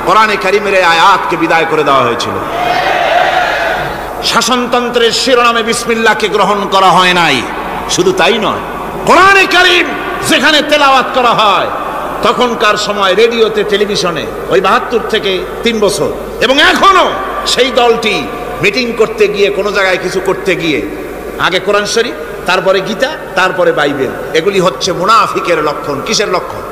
কোরআনে কারীমের এই আয়াতকে বিদায় করে দেওয়া হয়েছিল। শাসনতন্ত্রের শিরোনামে বিসমিল্লাহকে গ্রহণ করা হয় নাই। শুধু তাই নয়, কোরআনে কারীম যেখানে তেলাওয়াত করা হয় তখনকার সময় রেডিওতে, টেলিভিশনে ওই 72 থেকে 3 বছর, এবং এখনো সেই দলটি মিটিং করতে গিয়ে, কোনো জায়গায় কিছু করতে গিয়ে আগে কোরআন শরীফ, তারপরে গীতা, তারপরে বাইবেল, এগুলি হচ্ছে মুনাফিকের লক্ষণ। কিসের লক্ষণ?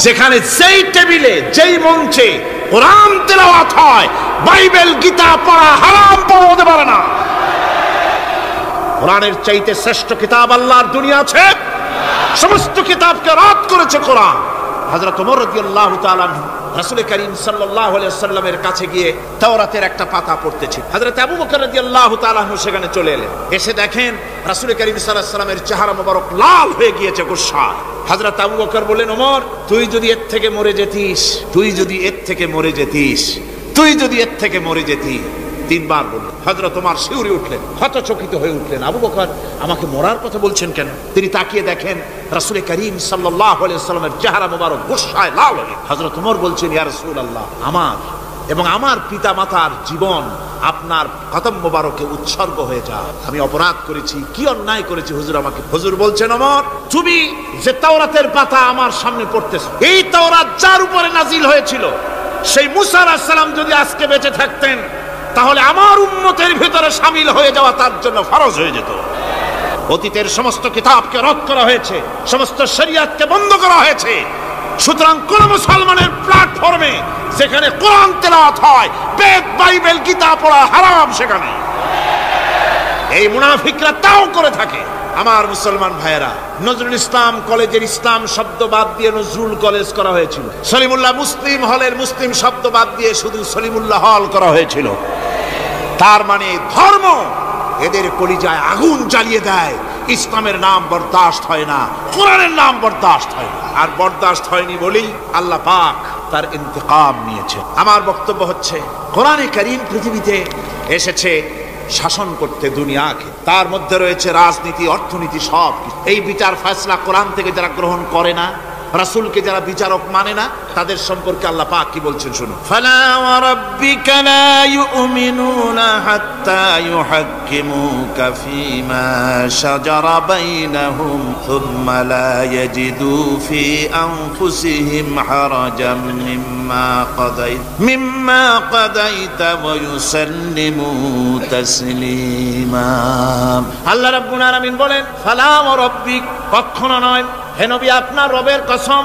যেখানে যেই টেবিলে, যেই মঞ্চে কোরআন তেলাওয়াত হয়, বাইবেল গীতা পড়া হারাম, পড়া হতে পারে না। কোরআনের চাইতে শ্রেষ্ঠ কিতাব আল্লাহর দুনিয়া আছে? সমস্ত কিতাবকে রদ করেছে কোরআন। হযরত ওমর রাদিয়াল্লাহু তাআলা আনহু রাসূল করিম সাল্লাল্লাহু আলাইহি ওয়াসাল্লামের কাছে গিয়ে তাওরাতের একটা পাতা পড়তেছিল। হযরত আবু বকর রাদিয়াল্লাহু তাআলা আনহু সেখানে চলে এলেন। এসে দেখেন রাসূল করিম সাল্লাল্লাহু আলাইহি ওয়াসাল্লামের চেহারা মোবারক লাল হয়ে গিয়েছে গুসায়। হযরত আবু বকর বললেন, ওমর, তুই যদি এর থেকে মরে যেতিস, তুই যদি এর থেকে মরে যেতিস, তুই যদি এর থেকে মরে যেতি। 3 বার বললেন। হযরত ওমর শিউরে উঠলেন, হতচকিত হয়ে উঠলেন। আবু বকর আমাকে মরার কথা বলছেন কেন? তিনি তাকিয়ে দেখেন রাসূল করিম সাল্লাল্লাহু আলাইহি ওয়াসাল্লামের চেহারা মোবারক গুসায় লাল হয়ে। হযরত ওমর বলছেন, ইয়া রাসূলুল্লাহ, আমার এবং আমার পিতা মাতার জীবন আপনার কদম মোবারকে উৎসর্গ হয়ে যায়। আমি অপরাধ করেছি, কি অন্যায় করেছি হুজুর আমাকে? হুজুর বলছেন, ওমর, তুমি যে তাওরাতের পাতা আমার সামনে পড়তেছো, এই তাওরাত যার উপরে নাজিল হয়েছিল, সেই মুসা আলাইহিস সালাম যদি আজকে বেঁচে থাকতেন, তাহলে আমার উম্মতের ভিতরে শামিল হয়ে যাওয়া তার জন্য ফরজ হয়ে যেত। অতীতের সমস্ত কিতাবকে রদ করা হয়েছে, সমস্ত শরীয়তকে বন্ধ করা হয়েছে। সুতরাং কোন মুসলমানের প্ল্যাটফর্মে যেখানে কোরআন তেলাওয়াত হয়, বেদ, বাইবেল, গীতা পড়া হারাম সেখানে। এই মুনাফিকরা তাও করে থাকে। আমার মুসলমান ভাইয়েরা, নজরুল ইসলাম কলেজের ইসলাম শব্দ বাদ দিয়ে নজরুল কলেজ করা হয়েছিল। সলিমুল্লাহ মুসলিম হলের মুসলিম শব্দ বাদ দিয়ে শুধু সলিমুল্লাহ হল করা হয়েছিল। তার মানে ধর্ম এদের কলিজায় আগুন জ্বালিয়ে দেয়। ইসলামের নাম বরদাস্ত হয় না, কোরআনের নাম বরদাস্ত হয় না। আর বরদাস্ত হয়নি বলেই আল্লাহ পাক তার ইন্তেকাম নিয়েছে। আমার বক্তব্য হচ্ছে, কোরআনে কারীম পৃথিবীতে এসেছে শাসন করতে দুনিয়াকে। তার মধ্যে রয়েছে রাজনীতি, অর্থনীতি, সব। এই বিচার ফয়সালা কোরআন থেকে যারা গ্রহণ করে না, রাসূলকে যারা বিচারক মানে না, তাদের সম্পর্কে আল্লাহ পাক কি বলছেন শুনুন। ফালা ওয়া রাব্বিকা লা ইউমিনুনা হাত্তা ইউহাক্কিমুকা ফীমা শাজারা বাইনাহুম সুম্মা লা ইয়াজিদু ফী আনফুসিহিম হারাজাম মিম্মা কাদাইতা ওয়া ইউসাল্লিমু তাসলিমা। আল্লাহ রাব্বুল আলামিন বলেন, ফালা ওয়া রাব্বিক, কখনো নয় হে নবী, আপনার রবের কসম,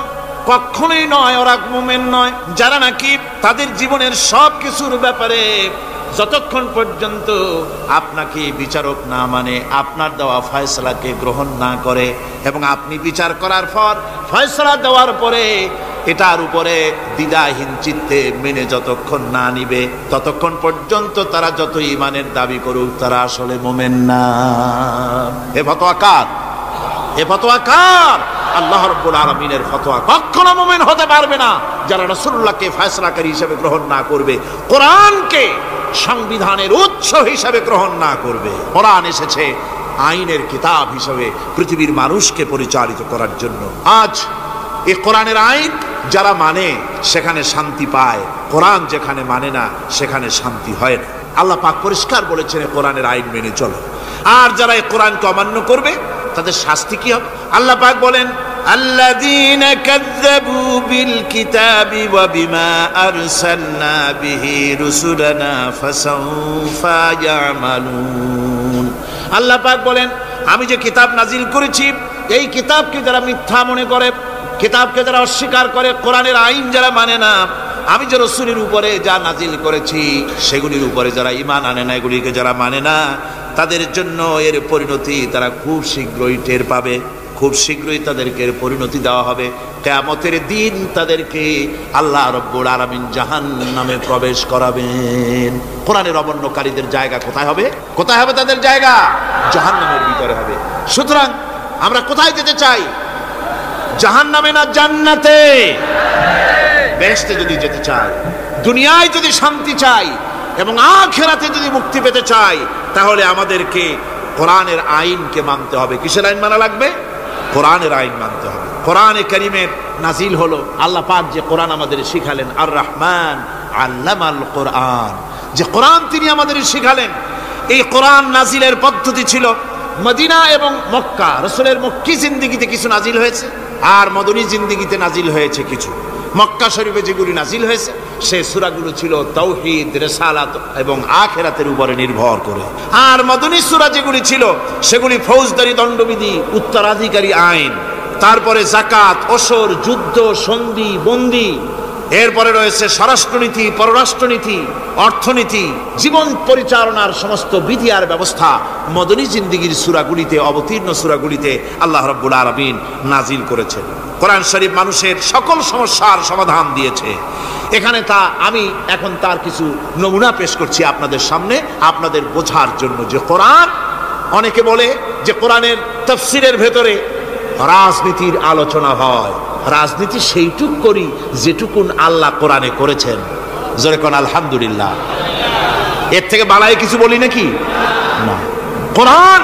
কখনোই নয়, ওরা মুমিন নয় যারা নাকি তাদের জীবনের সব কিছুর ব্যাপারে যতক্ষণ পর্যন্ত আপনাকে বিচারক না মানে, আপনার দেওয়া ফয়সালাকে গ্রহণ না করে, এবং আপনি বিচার করার পর ফয়সালা দেওয়ার পরে এটার উপরে দ্বিধাহীন চিত্তে মেনে যতক্ষণ না নিবে, ততক্ষণ পর্যন্ত তারা যত ঈমানের দাবি করুক, তারা আসলে মুমিন না। এ ফতোয়া কার? এ ফতোয়া কার? আল্লাহ রাব্বুল আলামিনের ফতোয়া। কখনো মুমিন হতে পারবে না যারা রাসূলুল্লাহকে ফয়সালাকারী হিসেবে গ্রহণ না করবে, কোরআনকে সংবিধানের উৎস হিসেবে গ্রহণ না করবে। কোরআন এসেছে আইনের কিতাব হিসেবে পৃথিবীর মানুষকে পরিচালিত করার জন্য। আজ এই কোরআনের আইন যারা মানে সেখানে শান্তি পায়, কোরআন যেখানে মানে না সেখানে শান্তি হয় না। আল্লাহ পাক পরিষ্কার বলেছেন, কোরআনের আইন মেনে চলো। আর যারা এই কোরআনকে অমান্য করবে তাদের শাস্তি কি হবে? আল্লাহ পাক বলেন, আল্লাযীনা কাযযাবু বিল কিতাবি ওয়া বিমা আরসালনা বিহি রুসুলানা ফাসাউফা ইয়ামালুন। আল্লাহ পাক বলেন, আমি যে কিতাব নাজিল করেছি, এই কিতাবকে যারা মিথ্যা মনে করে, কিতাবকে যারা অস্বীকার করে, কোরআনের আইন যারা মানে না, আমি যে রাসূলের উপরে যা নাজিল করেছি সেগুলির উপরে যারা ঈমান আনে না, এগুলিকে যারা মানে না, তাদের জন্য এর পরিণতি তারা খুব শীঘ্রই টের পাবে। খুব শীঘ্রই তাদেরকে পরিণতি দেওয়া হবে। কিয়ামতের দিন তাদেরকে আল্লাহ রাব্বুল আলামিন জাহান্নামে প্রবেশ করাবেন। কোরআনের অবমাননাকারীদের জায়গা কোথায় হবে? কোথায় হবে তাদের জায়গা? জাহান্নামের ভিতরে হবে। সুতরাং আমরা কোথায় যেতে চাই? জাহান্নামে না জান্নাতে? বেহেশতে যদি যেতে চাই, দুনিয়ায় যদি শান্তি চাই, এবং আখিরাতে যদি মুক্তি পেতে চাই তাহলে আমাদেরকে কোরআনের আইনকে মানতে হবে। কিসের আইন মানা লাগবে? কোরআনের আইন মানতে হবে। কোরআনে কারীমের নাজিল হলো, আল্লাহ পাক যে কোরআন আমাদের শিখালেন, আর রহমান আল্লামাল কোরআন, যে কোরআন তিনি আমাদের শিখালেন। এই কোরআন নাজিলের পদ্ধতি ছিল মদিনা এবং মক্কা, রাসূলের মক্কি জিন্দেগিতে কিছু নাজিল হয়েছে, আর মদনী জিন্দেগিতে নাজিল হয়েছে কিছু। মক্কা শরীফে যেগুলি নাজিল হয়েছে সেই সূরাগুলো ছিল তাওহীদ, রিসালাত এবং আখিরাতের উপরে নির্ভর করে। আর মদনী সূরা যেগুলি ছিল সেগুলি ফৌজদারি দণ্ডবিধি, উত্তরাধিকারী আইন, তারপরে যাকাত, ওসর, যুদ্ধ, সন্ধি, বন্দি, এরপরে রয়েছে স্বরাষ্ট্রনীতি, পররাষ্ট্রনীতি, অর্থনীতি, জীবন পরিচালনার সমস্ত বিধি আর ব্যবস্থা মদনী জিন্দেগির সূরাগুলিতে, অবতীর্ণ সূরাগুলিতে আল্লাহ রাব্বুল আলামিন নাজিল করেছেন। কোরআন শরীফ মানুষের সকল সমস্যার সমাধান দিয়েছে। এখানে আমি এখন তার কিছু নমুনা পেশ করছি আপনাদের সামনে, আপনাদের বোঝার জন্য যে কোরআন, অনেকে বলে যে কোরআনের তাফসীরের ভেতরে রাজনীতির আলোচনা হয়। রাজনীতি সেইটুক করি যেটুকুন আল্লাহ কোরআনে করেছেন। জোরে কোন আলহামদুলিল্লাহ। এর থেকে বালাই কিছু বলি নাকি? না। কোরআন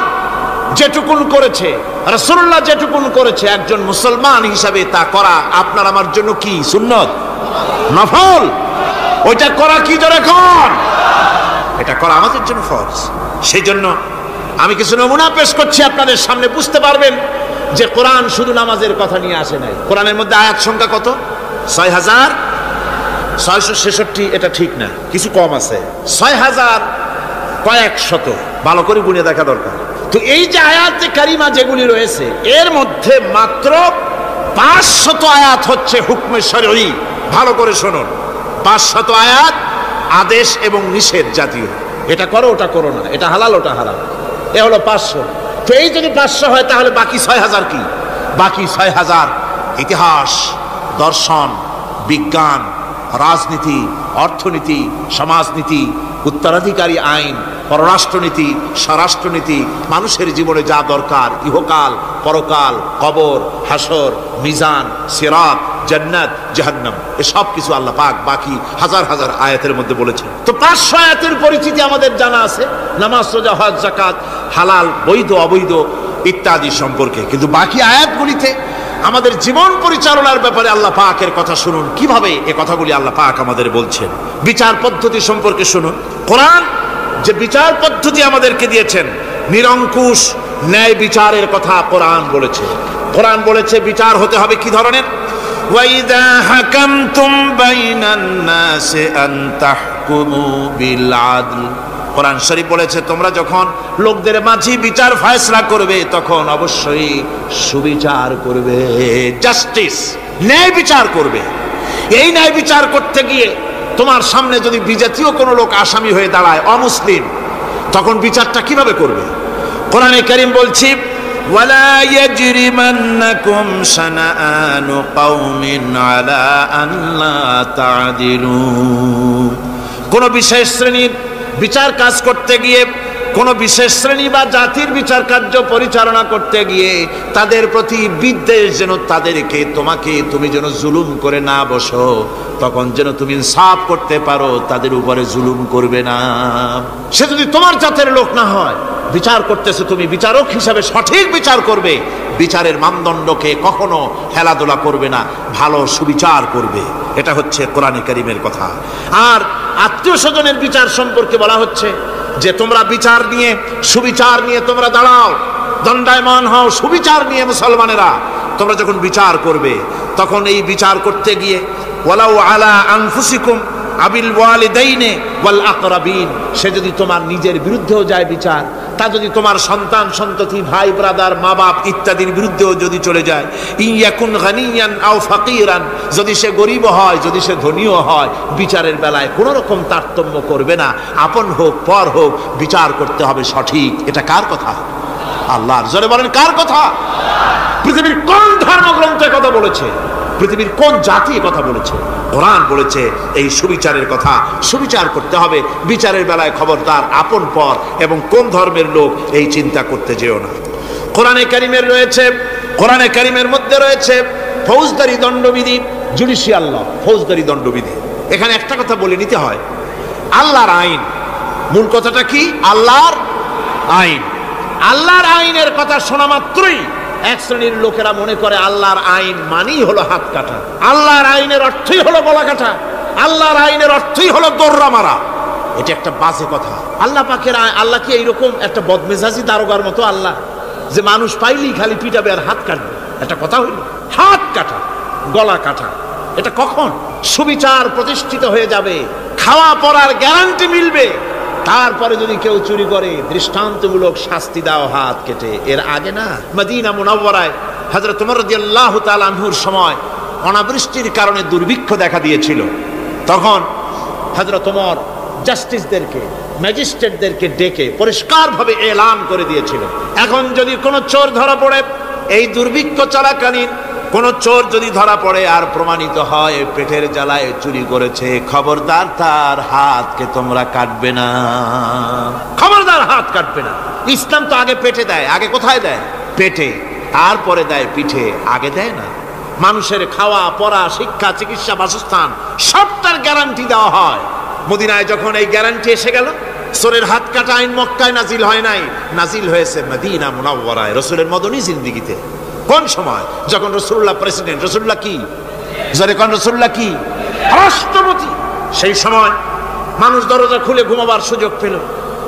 যেটুকুন করেছে, রাসূলুল্লাহ যেটুকুন করেছে, একজন মুসলমান হিসাবে তা করা আপনার আমার জন্য কি? সুন্নত, নফল। ওইটা করা কি? জোরে কোন। এটা করা আমাদের জন্য ফরজ। সেই জন্য আমি কিছু নমুনা পেশ করছি আপনাদের সামনে, বুঝতে পারবেন যে কোরআন শুধু নামাজের কথা নিয়ে আসে নাই। কোরআনের মধ্যে আয়াত সংখ্যা কত? ৬,৬৬৬। এটা ঠিক না, কিছু কম আছে। ৬,০০০ কয়েক শত, ভালো করে গুনে দেখা দরকার। তো এই যে আয়াতে কারিমা যেগুলি রয়েছে এর মধ্যে মাত্র ৫০০ আয়াত হচ্ছে হুকমে শরঈ। ভালো করে শুনুন, ৫০০ আয়াত আদেশ এবং নিষেধ জাতীয়। এটা করো, ওটা করো না, এটা হালাল, ওটা হারাম। এ হলো ৫০০। তো এই যদি ৫০০ হয় তাহলে বাকি ৬,০০০ কি? বাকি ৬,০০০ ইতিহাস, দর্শন, বিজ্ঞান, রাজনীতি, অর্থনীতি, সমাজনীতি, উত্তরাধিকারী আইন, পররাষ্ট্রনীতি, স্বরাষ্ট্রনীতি, মানুষের জীবনে যা দরকার, ইহকাল, পরকাল, কবর, হাসর, মিজান, সিরাত, জান্নাত, জাহান্নাম, এসব কিছু আল্লাহ পাক বাকি হাজার হাজার আয়াতের মধ্যে বলেছেন। তো ৫০০ আয়াতের পরিচিতি আমাদের জানা আছে, নামাজ, রোজা, হজ, যাকাত, হালাল, বৈধ, অবৈধ ইত্যাদি সম্পর্কে। কিন্তু বাকি আয়াতগুলিতে আমাদের জীবন পরিচালনার ব্যাপারে আল্লাহ পাকের কথা শুনুন, কিভাবে এ কথাগুলি আল্লাহ পাক আমাদের বলছেন। বিচার পদ্ধতি সম্পর্কে শুনুন। কোরআন যে বিচার পদ্ধতি আমাদেরকে দিয়েছেন, নিরঙ্কুশ ন্যায় বিচারের কথা কোরআন বলেছে। কোরআন বলেছে বিচার হতে হবে কি ধরনের? ওয়াইদা হাকামতুম বাইনান নাসি আন তাহকুমু বিল আদল। কোরআন শরীফ বলেছে তোমরা যখন লোকদের মাঝে বিচার ফয়সালা করবে তখন অবশ্যই সুবিচার করবে, জাস্টিস, ন্যায় বিচার করবে। এই ন্যায় বিচার করতে গিয়ে তোমার সামনে যদি বিজাতীয় কোনো লোক আসামি হয়ে দাঁড়ায়, অমুসলিম, তখন বিচারটা কিভাবে করবে? কোরআনে কারীম বলছি, ওয়ালা ইয়াজরিমান্নাকুম শানাআনু কওমিন আলা আল্লা তা'দিলু। কোন বিশেষ শ্রেণীর বিচার কাজ করতে গিয়ে, কোন বিশেষ শ্রেণী বা জাতির বিচার কার্য পরিচালনা করতে গিয়ে তাদের প্রতি বিদ্বেষ যেন তাদেরকে, তুমি যেন জুলুম করে না বসো, তখন যেন তুমি ইনসাফ করতে পারো, তাদের উপরে জুলুম করবে না। সে যদি তোমার জাতের লোক না হয়, বিচার করতেছে, তুমি বিচারক হিসাবে সঠিক বিচার করবে, বিচারের মানদণ্ডকে কখনো খেলাধুলা করবে না, ভালো সুবিচার করবে। এটা হচ্ছে কোরআনে কারীমের কথা। আর আত্মীয় স্বজনের বিচার সম্পর্কে বলা হচ্ছে যে তোমরা বিচার নিয়ে, সুবিচার নিয়ে তোমরা দাঁড়াও, দণ্ডায়মান হও সুবিচার নিয়ে। মুসলমানেরা তোমরা যখন বিচার করবে তখন এই বিচার করতে গিয়ে ওয়ালাউ আলা আনফুসিকুম আবিল ওয়ালিদাইনে ওয়াল আকরাবিন, সে যদি তোমার নিজের বিরুদ্ধেও যায় বিচার, তা যদি তোমার সন্তান সন্ততি, ভাই ব্রাদার, মা বাপ ইত্যাদির বিরুদ্ধেও যদি চলে যায়, ইয়াকুন গানিয়ান আও ফাকিরান, যদি সে গরিব হয়, যদি সে ধনীও হয়, বিচারের বেলায় কোনো রকম তারতম্য করবে না, আপন হোক পর হোক, বিচার করতে হবে সঠিক। এটা কার কথা? আল্লাহর। জোরে বলেন কার কথা? পৃথিবীর কোন ধর্মগ্রন্থে কথা বলেছে? পৃথিবীর কোন জাতি কথা বলেছে? কোরআন বলেছে এই সুবিচারের কথা। সুবিচার করতে হবে, বিচারের বেলায় খবরদার আপন পর এবং কোন ধর্মের লোক এই চিন্তা করতে যেও না। কোরআনে কারীমের মধ্যে রয়েছে ফৌজদারি দণ্ডবিধি, জুডিশিয়াল ল, ফৌজদারি দণ্ডবিধি। এখানে একটা কথা বলে নিতে হয় আল্লাহর আইন। মূল কথাটা কি? আল্লাহর আইন। আল্লাহর আইনের কথা শোনা মাত্রই এক শ্রেণীর লোকেরা মনে করে আল্লাহর আইন মানেই হলো হাত কাটা, আল্লাহর আইনের অর্থই হলো গলা কাটা, আল্লাহর আইনের অর্থই হলো দৌড়া মারা। এটা একটা বাজে কথা। আল্লাহ পাকের আল্লাহ কি এইরকম একটা বদমেজাজি দারোগার মতো আল্লাহ যে মানুষ পাইলেই খালি পিটাবে আর হাত কাটবে? একটা কথা হইল? হাত কাটা, গলা কাটা, এটা কখন সুবিচার প্রতিষ্ঠিত হয়ে যাবে, খাওয়া পড়ার গ্যারান্টি মিলবে, তারপরে যদি কেউ চুরি করে দৃষ্টান্তমূলক শাস্তি দাও হাত কেটে। এর আগে না। মদিনা মুনাওয়ারায় হযরত ওমর রাদিয়াল্লাহু তাআলা আনহুর সময় অনাবৃষ্টির কারণে দুর্ভিক্ষ দেখা দিয়েছিল। তখন হযরত ওমর জাস্টিসদেরকে, ম্যাজিস্ট্রেটদেরকে ডেকে পরিষ্কারভাবে এলান করে দিয়েছিল, এখন যদি কোনো চোর ধরা পড়ে এই দুর্ভিক্ষ চলাকালীন, কোন চোর যদি ধরা পড়ে আর প্রমাণিত হয় পেটের জ্বালায় চুরি করেছে, খবরদার তার হাতকে তোমরা কাটবে না, খবরদার হাত কাটবে না। ইসলাম তো আগে পেটে দেয়। আগে কোথায় দেয়? পেটে। তারপরে দেয় পিঠে, আগে দেয় না। মানুষের খাওয়া পড়া, শিক্ষা, চিকিৎসা, বাসস্থান সবটার গ্যারান্টি দেওয়া হয়। মদিনায় যখন এই গ্যারান্টি এসে গেল, চোরের হাত কাটা আইন মক্কায় নাজিল হয় নাই, নাজিল হয়েছে মদিনা মুনাওয়ারায় রাসূলের মদনী জিন্দেগিতে। কোন সময়? যখন রাসূলুল্লাহ প্রেসিডেন্ট। রাসূলুল্লাহ কি? যারে কোন রাসূলুল্লাহ কি? রাষ্ট্রপতি। সেই সময় মানুষ দরজা খুলে ঘুমাবার সুযোগ পেল,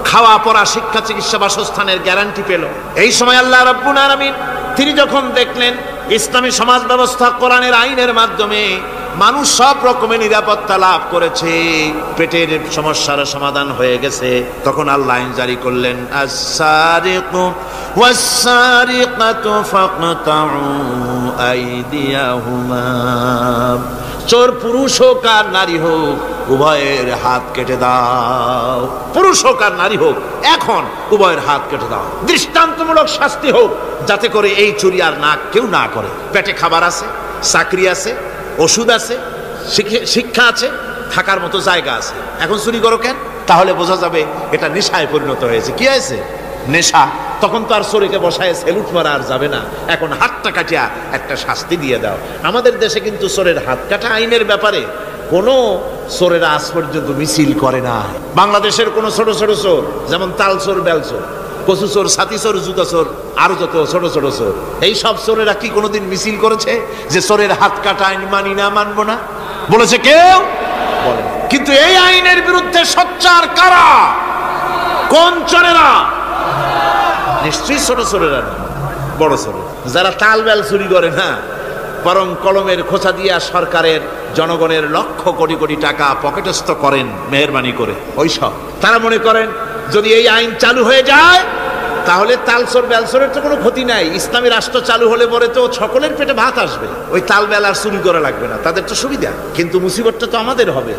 খাওয়া পড়া, শিক্ষা, চিকিৎসা, বাসস্থানের গ্যারান্টি পেল। এই সময় আল্লাহ রাব্বুল আলামিন তিনি যখন দেখলেন ইসলামী সমাজ ব্যবস্থা কোরআনের আইনের মাধ্যমে মানুষ সব রকমের নিরাপত্তা লাভ করেছে, পেটের সমস্যার সমাধান হয়ে গেছে, তখন আল্লাহ আইন জারি করলেন, আস-সারিকু ওয়াস-সারিকাতু ফাকতাউ আইদিয়াহুমা। চোর পুরুষ হোক আর নারী হোক, উভয়ের হাত কেটে দাও। পুরুষ হোক আর নারী হোক, এখন উভয়ের হাত কেটে দাও। দৃষ্টান্তমূলক শাস্তি হোক, যাতে করে এই চুরি আর না কেউ না করে। পেটে খাবার আছে, চাকরি আছে, ওষুধ আছে, শিক্ষা আছে, থাকার মতো জায়গা আছে, এখন চুরি করো কেন? তাহলে বোঝা যাবে এটা নেশায় পরিণত হয়েছে। কি হয়েছে? নেশা। তখন তো আর চোরকে বসায় সেলুট মারা আর যাবে না, এখন হাতটা কাটিয়া একটা শাস্তি দিয়ে দাও। আমাদের দেশে কিন্তু চোরের হাত কাটা আইনের ব্যাপারে কোনো চোরেরা আজ পর্যন্ত মিছিল করে না। বাংলাদেশের কোনো ছোট ছোট চোর, যেমন তাল চোর, বেল চোর, কচু চোর, ছাতি চোর, জুতা চোর, আরো যত ছোট ছোট চোর, এই সব চোরেরা কি কোনোদিন মিছিল করেছে যে চোরের হাত কাটা আইন মানি না, মানবো না? বলেছে কেউ? বলে। কিন্তু এই আইনের বিরুদ্ধে সোচ্চার কারা? কোন চোরেরা? নিশ্চয়ই ছোট চোরেরা না, বড় চোর। যারা তাল বেল চুরি করে না, বরং কলমের খোঁচা দিয়া সরকারের, জনগণের লক্ষ কোটি কোটি টাকা পকেটস্থ করেন মেহেরবানি করে, ওই সব। তারা মনে করেন যদি এই আইন চালু হয়ে যায় তাহলে তালচোর বেলচোরের তো কোনো ক্ষতি নাই, ইসলামী রাষ্ট্র চালু হলে পরে তো সকলের পেটে ভাত আসবে, ওই তাল বেল আর চুরি করা লাগবে না, তাদের তো সুবিধা। কিন্তু মুসিবতটা তো আমাদের হবে।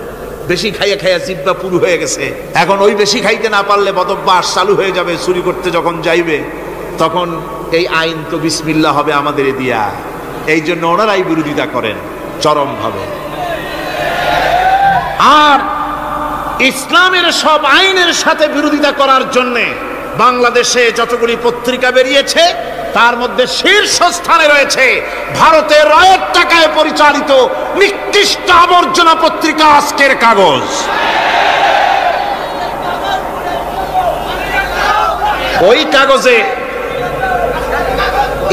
বেশি খাইয়া খাইয়া জিব্বা পুরু হয়ে গেছে, এখন ওই বেশি খাইতে না পারলে বদভ্যাস চালু হয়ে যাবে। চুরি করতে যখন যাইবে তখন এই আইন তো বিসমিল্লাহ হবে আমাদের দিয়া। এই জন্য ওনারাই বিরোধিতা করেন চরমভাবে। আর ইসলামের সব আইনের সাথে বিরোধিতা করার জন্যে বাংলাদেশে যতগুলি পত্রিকা বেরিয়েছে তার মধ্যে শীর্ষস্থানে রয়েছে ভারতের রয়ের টাকায় পরিচালিত নিকৃষ্ট আবর্জনা পত্রিকা আজকের কাগজ। ওই কাগজে,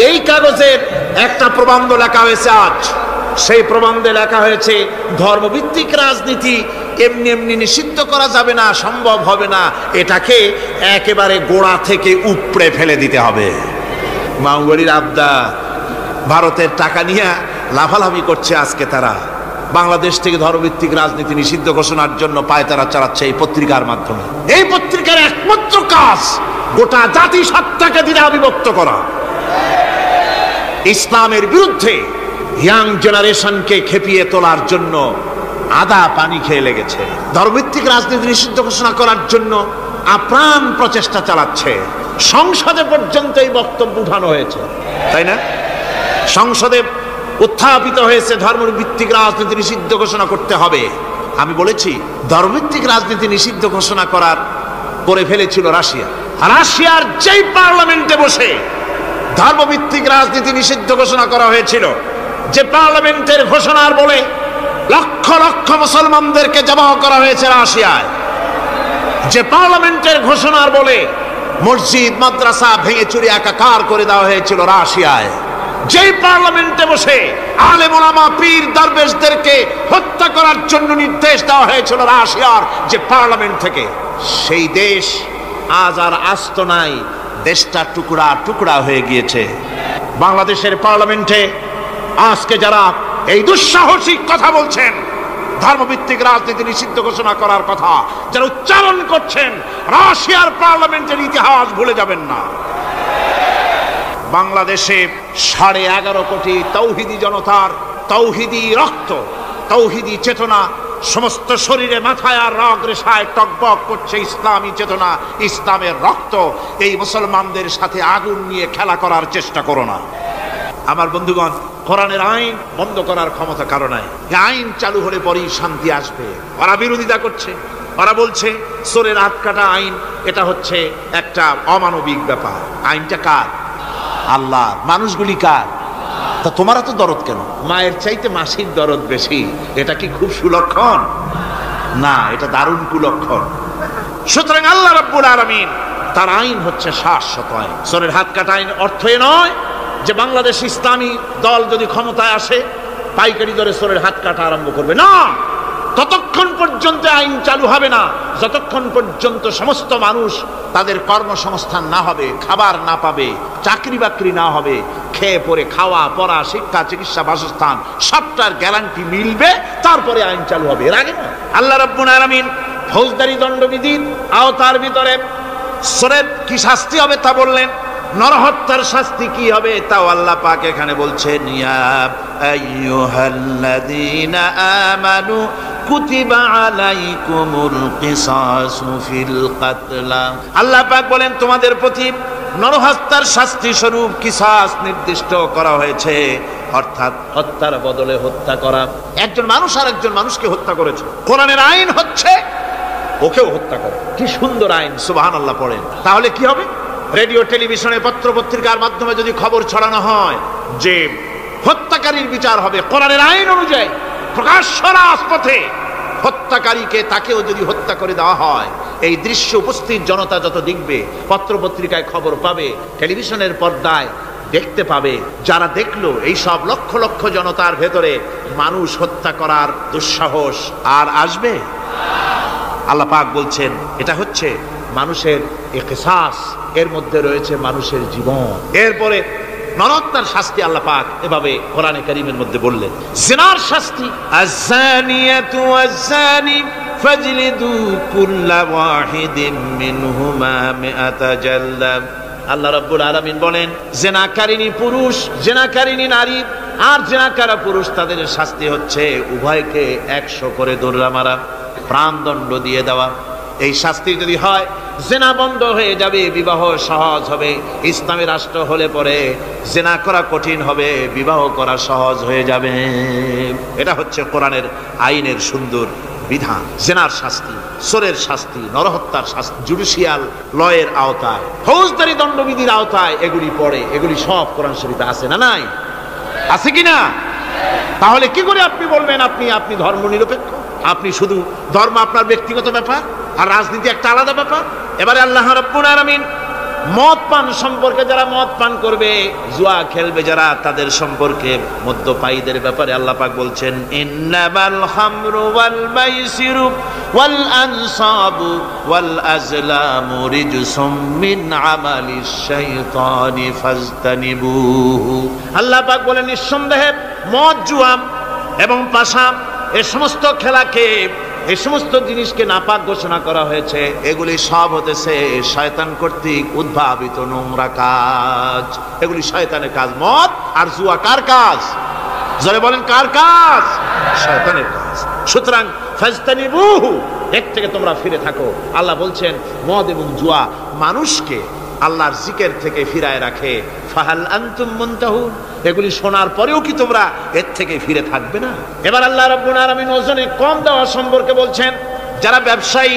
এই কাগজের একটা প্রবন্ধ লেখা হয়েছে আজ। সেই প্রবন্ধে লেখা হয়েছে ধর্মভিত্তিক রাজনীতি এমনি এমনি নিষিদ্ধ করা যাবে না, সম্ভব হবে না, এটাকে একেবারে গোড়া থেকে উপড়ে ফেলে দিতে হবে। মাওবাড়ির আবদার, ভারতের টাকা নিয়ে লাফালাফি করছে আজকে তারা। বাংলাদেশ থেকে ধর্মভিত্তিক রাজনীতি নিষিদ্ধ ঘোষণার জন্য পায়তারা চালাচ্ছে এই পত্রিকার মাধ্যমে। এই পত্রিকার একমাত্র কাজ গোটা জাতি সত্তাকে দ্বিধা বিভক্ত করা, ইসলামের বিরুদ্ধে ইয়াং জেনারেশনকে খেপিয়ে তোলার জন্য আদা পানি খেয়ে লেগেছে। ধর্মভিত্তিক রাজনীতি নিষিদ্ধ ঘোষণা করার জন্য আপ্রাণ প্রচেষ্টা চালাচ্ছে। সংসদে পর্যন্ত এই বক্তব্য উঠানো হয়েছে, তাই না? সংসদে উত্থাপিত হয়েছে ধর্মভিত্তিক রাজনীতি নিষিদ্ধ ঘোষণা করতে হবে। আমি বলেছি ধর্মভিত্তিক রাজনীতি নিষিদ্ধ ঘোষণা করে ফেলেছিল রাশিয়া। রাশিয়ার যেই পার্লামেন্টে বসে ধর্মভিত্তিক রাজনীতি নিষিদ্ধ ঘোষণা করা হয়েছিল, যে পার্লামেন্টের ঘোষণার বলে লক্ষ লক্ষ মুসলমানদেরকে জবাহ করা হয়েছে রাশিয়ায়, যে পার্লামেন্টের ঘোষণার বলে মসজিদ মাদ্রাসা ভেঙে চুরে একাকার করে দেওয়া হয়েছিল রাশিয়ায়, যেই পার্লামেন্টে বসে আলেম ওলামা পীর দরবেশদেরকে হত্যা করার জন্য নির্দেশ দেওয়া হয়েছিল রাশিয়ার যে পার্লামেন্ট থেকে, সেই দেশ আজ আর আস্ত নাই, দেশটা টুকরা টুকরা হয়ে গিয়েছে। বাংলাদেশের পার্লামেন্টে আজকে যারা এই দুঃসাহসিক কথা বলছেন, ধর্মভিত্তিক রাজনীতি নিষিদ্ধ ঘোষণা করার কথা যারা উচ্চারণ করছেন, রাশিয়ার পার্লামেন্টের ইতিহাস ভুলে যাবেন না। বাংলাদেশে 11.5 কোটি তৌহিদি জনতার তৌহিদি রক্ত, তৌহিদি চেতনা সমস্ত শরীরে মাথায় আর রগ রেশায় টকবক করছে ইসলামী চেতনা, ইসলামের রক্ত। এই মুসলমানদের সাথে আগুন নিয়ে খেলা করার চেষ্টা করো না। আমার বন্ধুগণ, কোরআনের আইন বন্ধ করার ক্ষমতা কারো নাই। আইন চালু হলে পরেই শান্তি আসবে। ওরা বিরোধিতা করছে, ওরা বলছে চোরের হাত কাটা আইন, এটা হচ্ছে একটা অমানবিক ব্যাপার। আইনটা কার? আল্লাহ। মানুষগুলি কার? তা তোমারা তো দরদ কেন? মায়ের চাইতে মাসির দরদ বেশি, এটা কি খুব সুলক্ষণ? না, এটা দারুণ কুলক্ষণ। সুতরাং আল্লাহ রাব্বুল আলামিন তার আইন হচ্ছে শাশ্বত আইন। চোরের হাত কাটা আইন অর্থ এ নয় যে বাংলাদেশ ইসলামী দল যদি ক্ষমতায় আসে পাইকারি দরে চোরের হাত কাটা আরম্ভ করবে না। ততক্ষণ পর্যন্ত আইন চালু হবে না যতক্ষণ পর্যন্ত সমস্ত মানুষ তাদের কর্মসংস্থান না হবে, খাবার না পাবে, চাকরি বাকরি না হবে, খেয়ে পরে খাওয়া পড়া শিক্ষা চিকিৎসা বাসস্থান সবটার গ্যারান্টি মিলবে, তারপরে আইন চালু হবে। এর আগে না। আল্লাহ রাব্বুল আলামিন ফৌজদারি দণ্ডবিধির আওতার ভিতরে চোরের কি শাস্তি হবে তা বললেন, নরহত্যার শাস্তি কি হবে তাও আল্লাহ পাক এখানে বলছেন, ইয়া আইয়ুহাল্লাযীনা আমানু কুতিবা আলাইকুমুল কিসাসু ফিল কাতলা। আল্লাহ পাক বলেন তোমাদের প্রতি নরহত্যার শাস্তি স্বরূপ কিসাস নির্দিষ্ট করা হয়েছে, অর্থাৎ হত্যার বদলে হত্যা করা। একজন মানুষ আর একজন মানুষকে হত্যা করেছে, কোরআনের আইন হচ্ছে ওকেও হত্যা করে। কি সুন্দর আইন, সুবহানাল্লাহ পড়েন। তাহলে কি হবে? রেডিও টেলিভিশনে পত্র পত্রিকার মাধ্যমে যদি খবর ছড়ানো হয় যে হত্যাকারীর বিচার হবে কোরআনের আইন অনুযায়ী, প্রকাশ্য রাজপথে হত্যাকারীকে তাকেও যদি হত্যা করে দেওয়া হয়, এই দৃশ্য উপস্থিত জনতা যত দেখবে, পত্র পত্রিকায় খবর পাবে, টেলিভিশনের পর্দায় দেখতে পাবে, যারা দেখলো এই সব লক্ষ লক্ষ জনতার ভেতরে মানুষ হত্যা করার দুঃসাহস আর আসবে? আল্লাহ পাক বলছেন এটা হচ্ছে মানুষের কিসাস, এর মধ্যে রয়েছে মানুষের জীবন। এরপরে নরহত্যার শাস্তি আল্লাহ পাক এভাবে কোরআনে কারীমের মধ্যে বললেন। জিনার শাস্তি, আয-যানিয়াতু ওয়াজ-যানি ফাজলিদু কুল্লা ওয়াহিদিন মিনহুমা মিআতা জালদা। আল্লাহ রাব্বুল আলামিন বলেন জিনাকারিনী পুরুষ, জিনাকারিনী নারী আর জিনাকারা পুরুষ, তাদের শাস্তি হচ্ছে উভয়কে 100 করে দৌড়া মারা, প্রাণদণ্ড দিয়ে দেওয়া। এই শাস্তি যদি হয় জেনা বন্ধ হয়ে যাবে, বিবাহ সহজ হবে। ইসলামী রাষ্ট্র হলে পরে জেনা করা কঠিন হবে, বিবাহ করা সহজ হয়ে যাবে। এটা হচ্ছে কোরআনের আইনের সুন্দর বিধান। জেনার শাস্তি, চোরের শাস্তি, নরহত্যার শাস্তি জুডিশিয়াল লয়ের আওতায়, ফৌজদারি দণ্ডবিধির আওতায় এগুলি পড়ে। এগুলি সব কোরআন শরীফে আছে না নাই? আছে কিনা? তাহলে কি করে আপনি বলবেন আপনি ধর্ম নিরপেক্ষ? আপনি শুধু ধর্ম আপনার ব্যক্তিগত ব্যাপার আর রাজনীতি একটা আলাদা ব্যাপার। এবারে আল্লাহ রাব্বুল আলামিন মদ পান সম্পর্কে, যারা মদ পান করবে, জুয়া খেলবে যারা, তাদের সম্পর্কে মদ্যপায়ীদের ব্যাপারে আল্লাহ পাক বলছেন, ইন্নামাল খামরু ওয়াল মাইসিরু ওয়াল আনসাবু ওয়াল আজলামু রিজসুম মিন আমালিশ শাইতানি ফাজতানিবুহু। আল্লাহ পাক বলেন নিঃসন্দেহে মদ, জুয়া এবং পাশা, এই সমস্ত খেলাকে, এই সমস্ত জিনিসকে নাপাক ঘোষণা করা হয়েছে। এগুলি সব হতেছে শয়তান কর্তৃক উদ্ভাবিত নোংরা কাজ। এগুলি শয়তানের কাজ। মদ আর জুয়া কার কাজ? যারা বলেন কার কাজ? শয়তানের কাজ। সুতরাং ফাজতানিবুহু, এর থেকে তোমরা ফিরে থাকো। আল্লাহ বলছেন মদ এবং জুয়া মানুষকে আল্লাহর জিকির থেকে ফিরায় রাখে। ফাহাল আনতুম মুনতাহুন, এগুলি শোনার পরেও কি তোমরা এর থেকে ফিরে থাকবে না? এবার আল্লাহ রাব্বুল আলামিন ওজনে কম দেওয়া সম্পর্কে বলছেন, যারা ব্যবসায়ী,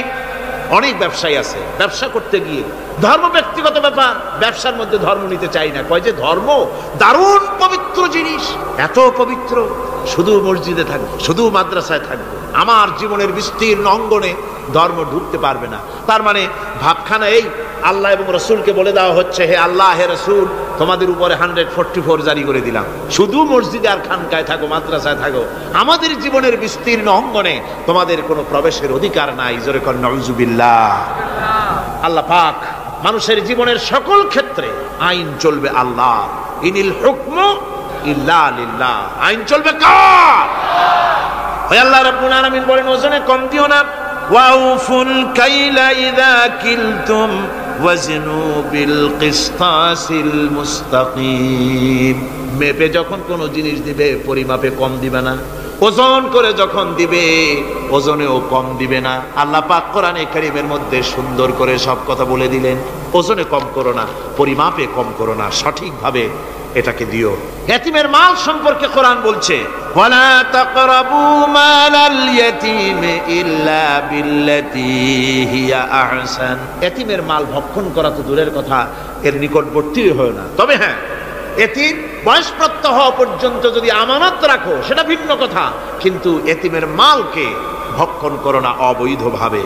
অনেক ব্যবসায়ী আছে, ব্যবসা করতে গিয়ে ধর্ম ব্যক্তিগত ব্যাপার, ব্যবসার মধ্যে ধর্ম নিতে চাই না। কয় যে ধর্ম দারুণ পবিত্র জিনিস, এত পবিত্র, শুধু মসজিদে থাকবে, শুধু মাদ্রাসায় থাকবে, আমার জীবনের বিস্তীর্ণ অঙ্গনে ধর্ম ঢুকতে পারবে না। তার মানে ভাবখানা এই, আল্লাহ এবং রসুলকে বলে দেওয়া হচ্ছে, হে আল্লাহ হে রসুল, তোমাদের উপরে 144 জারি করে দিলাম, শুধু মসজিদে আর খানকায় থাকো, মাদ্রাসায় থাকো, আমাদের জীবনের বিস্তীর্ণ অঙ্গনে তোমাদের কোনো প্রবেশের অধিকার নাই। জোরে কর নাউজুবিল্লাহ। আল্লাহ পাক মানুষের জীবনের সকল ক্ষেত্রে আইন চলবে আল্লাহ, ইনিল হুকমু ইল্লা লিল্লাহ, আইন চলবে কার? ওই আল্লাহ রাব্বুল আলামিন বলেন, ওজনে কম দিও না, ওয়াউফুল কাইলা ইযা কিলতুম ওয়াজনু বিল কিসতাসিল মুস্তাকিম। মেপে যখন কোনো জিনিস দিবে পরিমাপে কম দিবে না, ওজন করে যখন দিবে ওজনেও কম দিবে না। আল্লাহ পাক কোরআনে কারীমের মধ্যে সুন্দর করে সব কথা বলে দিলেন, ওজনে কম করো না, পরিমাপে কম করো না, সঠিকভাবে এটাকে দিও। ইয়াতীমের মাল সম্পর্কে কোরআন বলছে, ওয়ালা তাকরাবু মালাল ইয়াতীম ইল্লা বিল্লাতী হিয়া আহসান। ইয়াতীমের মাল ভক্ষণ করা তো দূরের কথা, এর নিকটবর্তী হয় না। তবে হ্যাঁ, এতিম বয়সপ্রাপ্ত হওয়া পর্যন্ত যদি আমানত রাখো সেটা ভিন্ন কথা, কিন্তু এতিমের মালকে ভক্ষণ করো না অবৈধভাবে।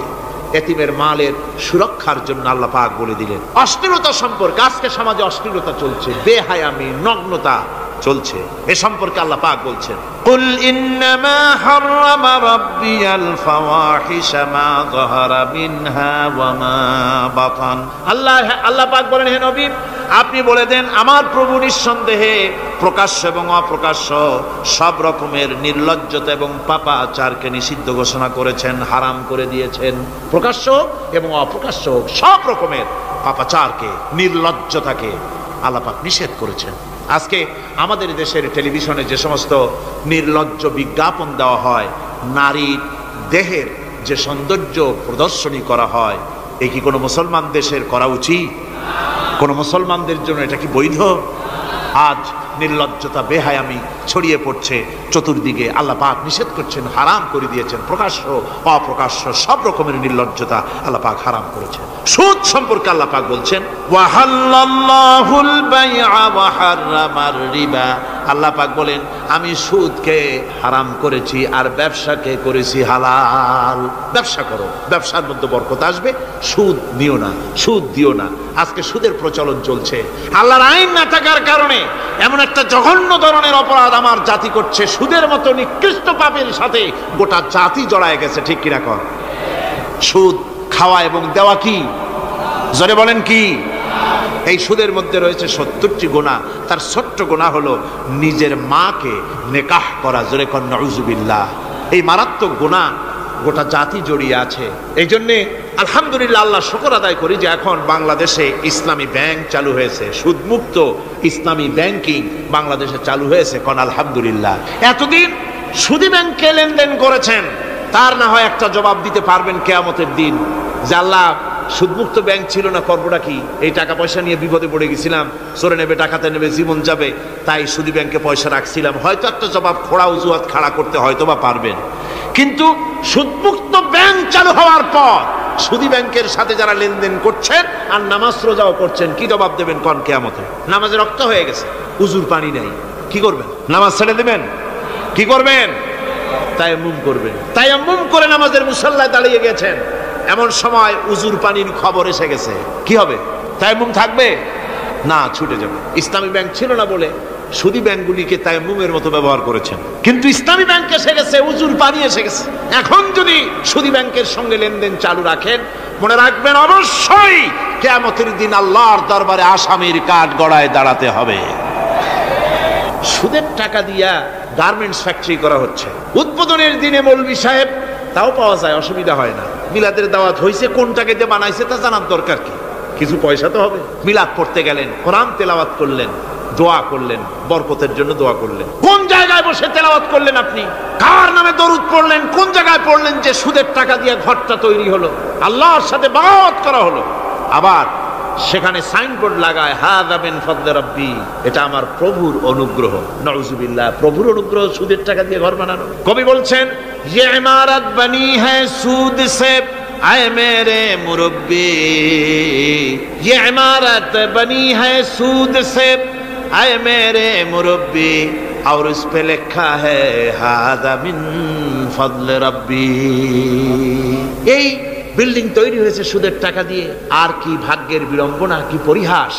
এতিমের মালের সুরক্ষার জন্য আল্লাহ পাক বলে দিলেন। অশ্লীলতা সম্পর্কে, আজকে সমাজে অশ্লীলতা চলছে, বেহায়ামি, নগ্নতা চলছে, এ সম্পর্কে আল্লাহ পাক বলছেন, কুল ইন্নামা হারামা রাব্বিয়াল ফাওয়াহিশা মা যাহারা মিনহা ওয়া মা বাতান। আল্লাহ পাক বলেন, হে নবী আপনি বলে দেন, আমার প্রভু নিঃসন্দেহে প্রকাশ্য এবং অপ্রকাশ্য সব রকমের নির্লজ্জতা এবং পাপাচারকে নিষিদ্ধ ঘোষণা করেছেন, হারাম করে দিয়েছেন। প্রকাশ্য এবং অপ্রকাশ্য সব রকমের পাপাচারকে, নির্লজ্জতাকে আল্লাহ পাক নিষেধ করেছেন। আজকে আমাদের দেশের টেলিভিশনে যে সমস্ত নির্লজ্জ বিজ্ঞাপন দেওয়া হয়, নারীর দেহের যে সৌন্দর্য প্রদর্শনী করা হয়, এ কি কোনো মুসলমান দেশের করা উচিত? কোন মুসলমানদের জন্য এটা কি বৈধ? আজ নির্লজ্জতা, বেহায়ামি ছড়িয়ে পড়ছে চতুর্দিকে। আল্লাহ পাক নিষেধ করছেন, হারাম করে দিয়েছেন। প্রকাশ্য অপ্রকাশ্য সব রকমের নির্লজ্জতা আল্লাহ পাক হারাম করেছেন। সুদ সম্পর্কে আল্লাহ পাক বলছেন, ওয়াহাল্লাল্লাহুল বাইআ ওয়া হারামার রিবা। আল্লাহ পাক বলেন, আমি সুদকে হারাম করেছি আর ব্যবসাকে করেছি হালাল। ব্যবসা করো, ব্যবসার মধ্যে বরকত আসবে। সুদ নিও না, সুদ দিও না। আজকে সুদের প্রচলন চলছে। আল্লাহর আইন না থাকার কারণে এমন একটা জঘন্য ধরনের অপরাধ আমার জাতি করছে, সুদের মতো নিকৃষ্ট পাপের সাথে গোটা জাতি জড়ায় গেছে। ঠিক কিনা কর? সুদ খাওয়া এবং দেওয়া কি? জোরে বলেন কি? এই সুদের মধ্যে রয়েছে 70টি গুনাহ। তার ছোট্ট গুনাহ হলো নিজের মাকে নেকাহ করা। জোরে কর নাউজুবিল্লাহ। এই মারাত্মক গুনাহ গোটা জাতি জড়িয়ে আছে। এই জন্যে আলহামদুলিল্লাহ, আল্লাহ শুকর আদায় করি যে এখন বাংলাদেশে ইসলামী ব্যাংক চালু হয়েছে, সুদমুক্ত ইসলামী ব্যাংকিং বাংলাদেশে চালু হয়েছে। কোন আলহামদুলিল্লাহ। এতদিন সুদী ব্যাংকে লেনদেন করেছেন, তার না হয় একটা জবাব দিতে পারবেন কিয়ামতের দিন যে আল্লাহ, সুদমুক্ত ব্যাংক ছিল না, করবোটা কি? এই টাকা পয়সা নিয়ে বিপদে পড়ে গেছিলাম, চোরে নেবে, ডাকাতে নেবে, জীবন যাবে, তাই সুদী ব্যাংকে পয়সা রাখছিলাম। হয়তো একটা জবাব, খোড়া অজুহাত খাড়া করতে হয়তো বা পারবেন। কিন্তু সুদমুক্ত ব্যাংক চালু হওয়ার পর সুদী ব্যাংকের সাথে যারা লেনদেন করছেন আর নামাজ রোজাও করছেন, কি জবাব দেবেন কোন কিয়ামতে? নামাজে রক্ত হয়ে গেছে, উজুর পানি নাই, কি করবেন? নামাজ ছেড়ে দেবেন? কি করবেন? তায়াম্মুম করবেন। তায়াম্মুম করে নামাজের মুসাল্লায় দাঁড়িয়ে গেছেন, এমন সময় উজুর পানির খবর এসে গেছে, কি হবে? তায়াম্মুম থাকবে না, ছুটে যাবে। ইসলামী ব্যাংক ছিল না বলে সুদী ব্যাংকগুলিকে তায়াম্মুমের মতো ব্যবহার করেছেন, কিন্তু ইসলামী ব্যাংক এসে গেছে, উজুর পানি এসে গেছে। এখন যদি সুদী ব্যাংকের সঙ্গে লেনদেন চালু রাখেন, মনে রাখবেন অবশ্যই কিয়ামতের দিন আল্লাহর দরবারে আসামির কাঠ গড়ায় দাঁড়াতে হবে। সুদের টাকা দিয়া গার্মেন্টস ফ্যাক্টরি করা হচ্ছে। উদ্বোধনের দিনে মৌলভী সাহেব, তাও পাওয়া যায়, অসুবিধা হয় না। মিলাদের দাওয়াত হয়েছে, কোন টাকা দিয়ে বানাইছে তা জানার দরকার কি? কিছু পয়সা তো হবে। মিলাদ পড়তে গেলেন, কোরআন তেলাওয়াত করলেন, দোয়া করলেন, বরকতের জন্য দোয়া করলেন। কোন জায়গায় বসে তেলাওয়াত করলেন আপনি? কার নামে দরুদ পড়লেন? কোন জায়গায় পড়লেন যে সুদের টাকা দিয়ে ঘরটা তৈরি হলো, আল্লাহর সাথে বাগাওয়াত করা হলো? আবার সেখানে সাইনবোর্ড লাগায়, হাযা মিন ফাদলি রাব্বি, এটা আমার প্রভুর অনুগ্রহ। নাউজুবিল্লাহ। প্রভুর অনুগ্রহ সুদের টাকা দিয়ে ঘর বানানো? কবি বলছেন, ये इमारत बनी है सूद से आए मेरे मुरब्बी, ये इमारत बनी है सूद से आए मेरे मुरब्बी, और उस पे लिखा है हादा मिन फضل रब्बी। এই বিল্ডিং তৈরি হয়েছে সুদের টাকা দিয়ে। আর কি ভাগ্যের বিড়ম্বনা, কি পরিহাস!